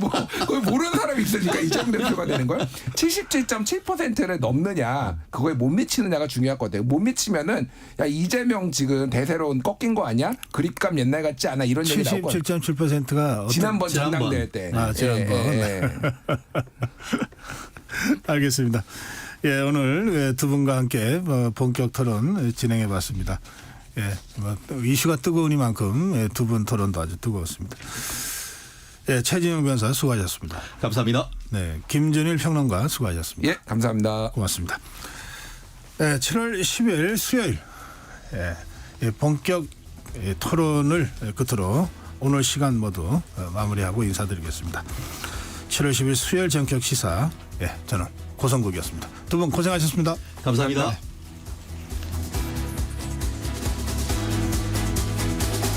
뭐 그걸 모르는 사람이 있으니까 이재명 대표가 되는 거예요. 77.7%를 넘느냐 그거에 못 미치느냐가 중요하거든요. 못 미치면은 야 이재명 지금 대세로 꺾인 거 아니야? 그립감 옛날 같지 않아? 이런 얘기 나올 거예요. 77.7%가 지난번 전당대회 때. 지난번. 알겠습니다. 예, 오늘 두 분과 함께 본격 토론 진행해 봤습니다. 예, 이슈가 뜨거우니만큼 두 분 토론도 아주 뜨거웠습니다. 예, 최진영 변호사 수고하셨습니다. 감사합니다. 네, 김준일 평론가 수고하셨습니다. 예, 감사합니다. 고맙습니다. 예, 7월 10일 수요일 본격 토론을 끝으로 오늘 시간 모두 마무리하고 인사드리겠습니다. 7월 10일 수요일 전격 시사 저는 고성국이었습니다. 두 분 고생하셨습니다. 감사합니다.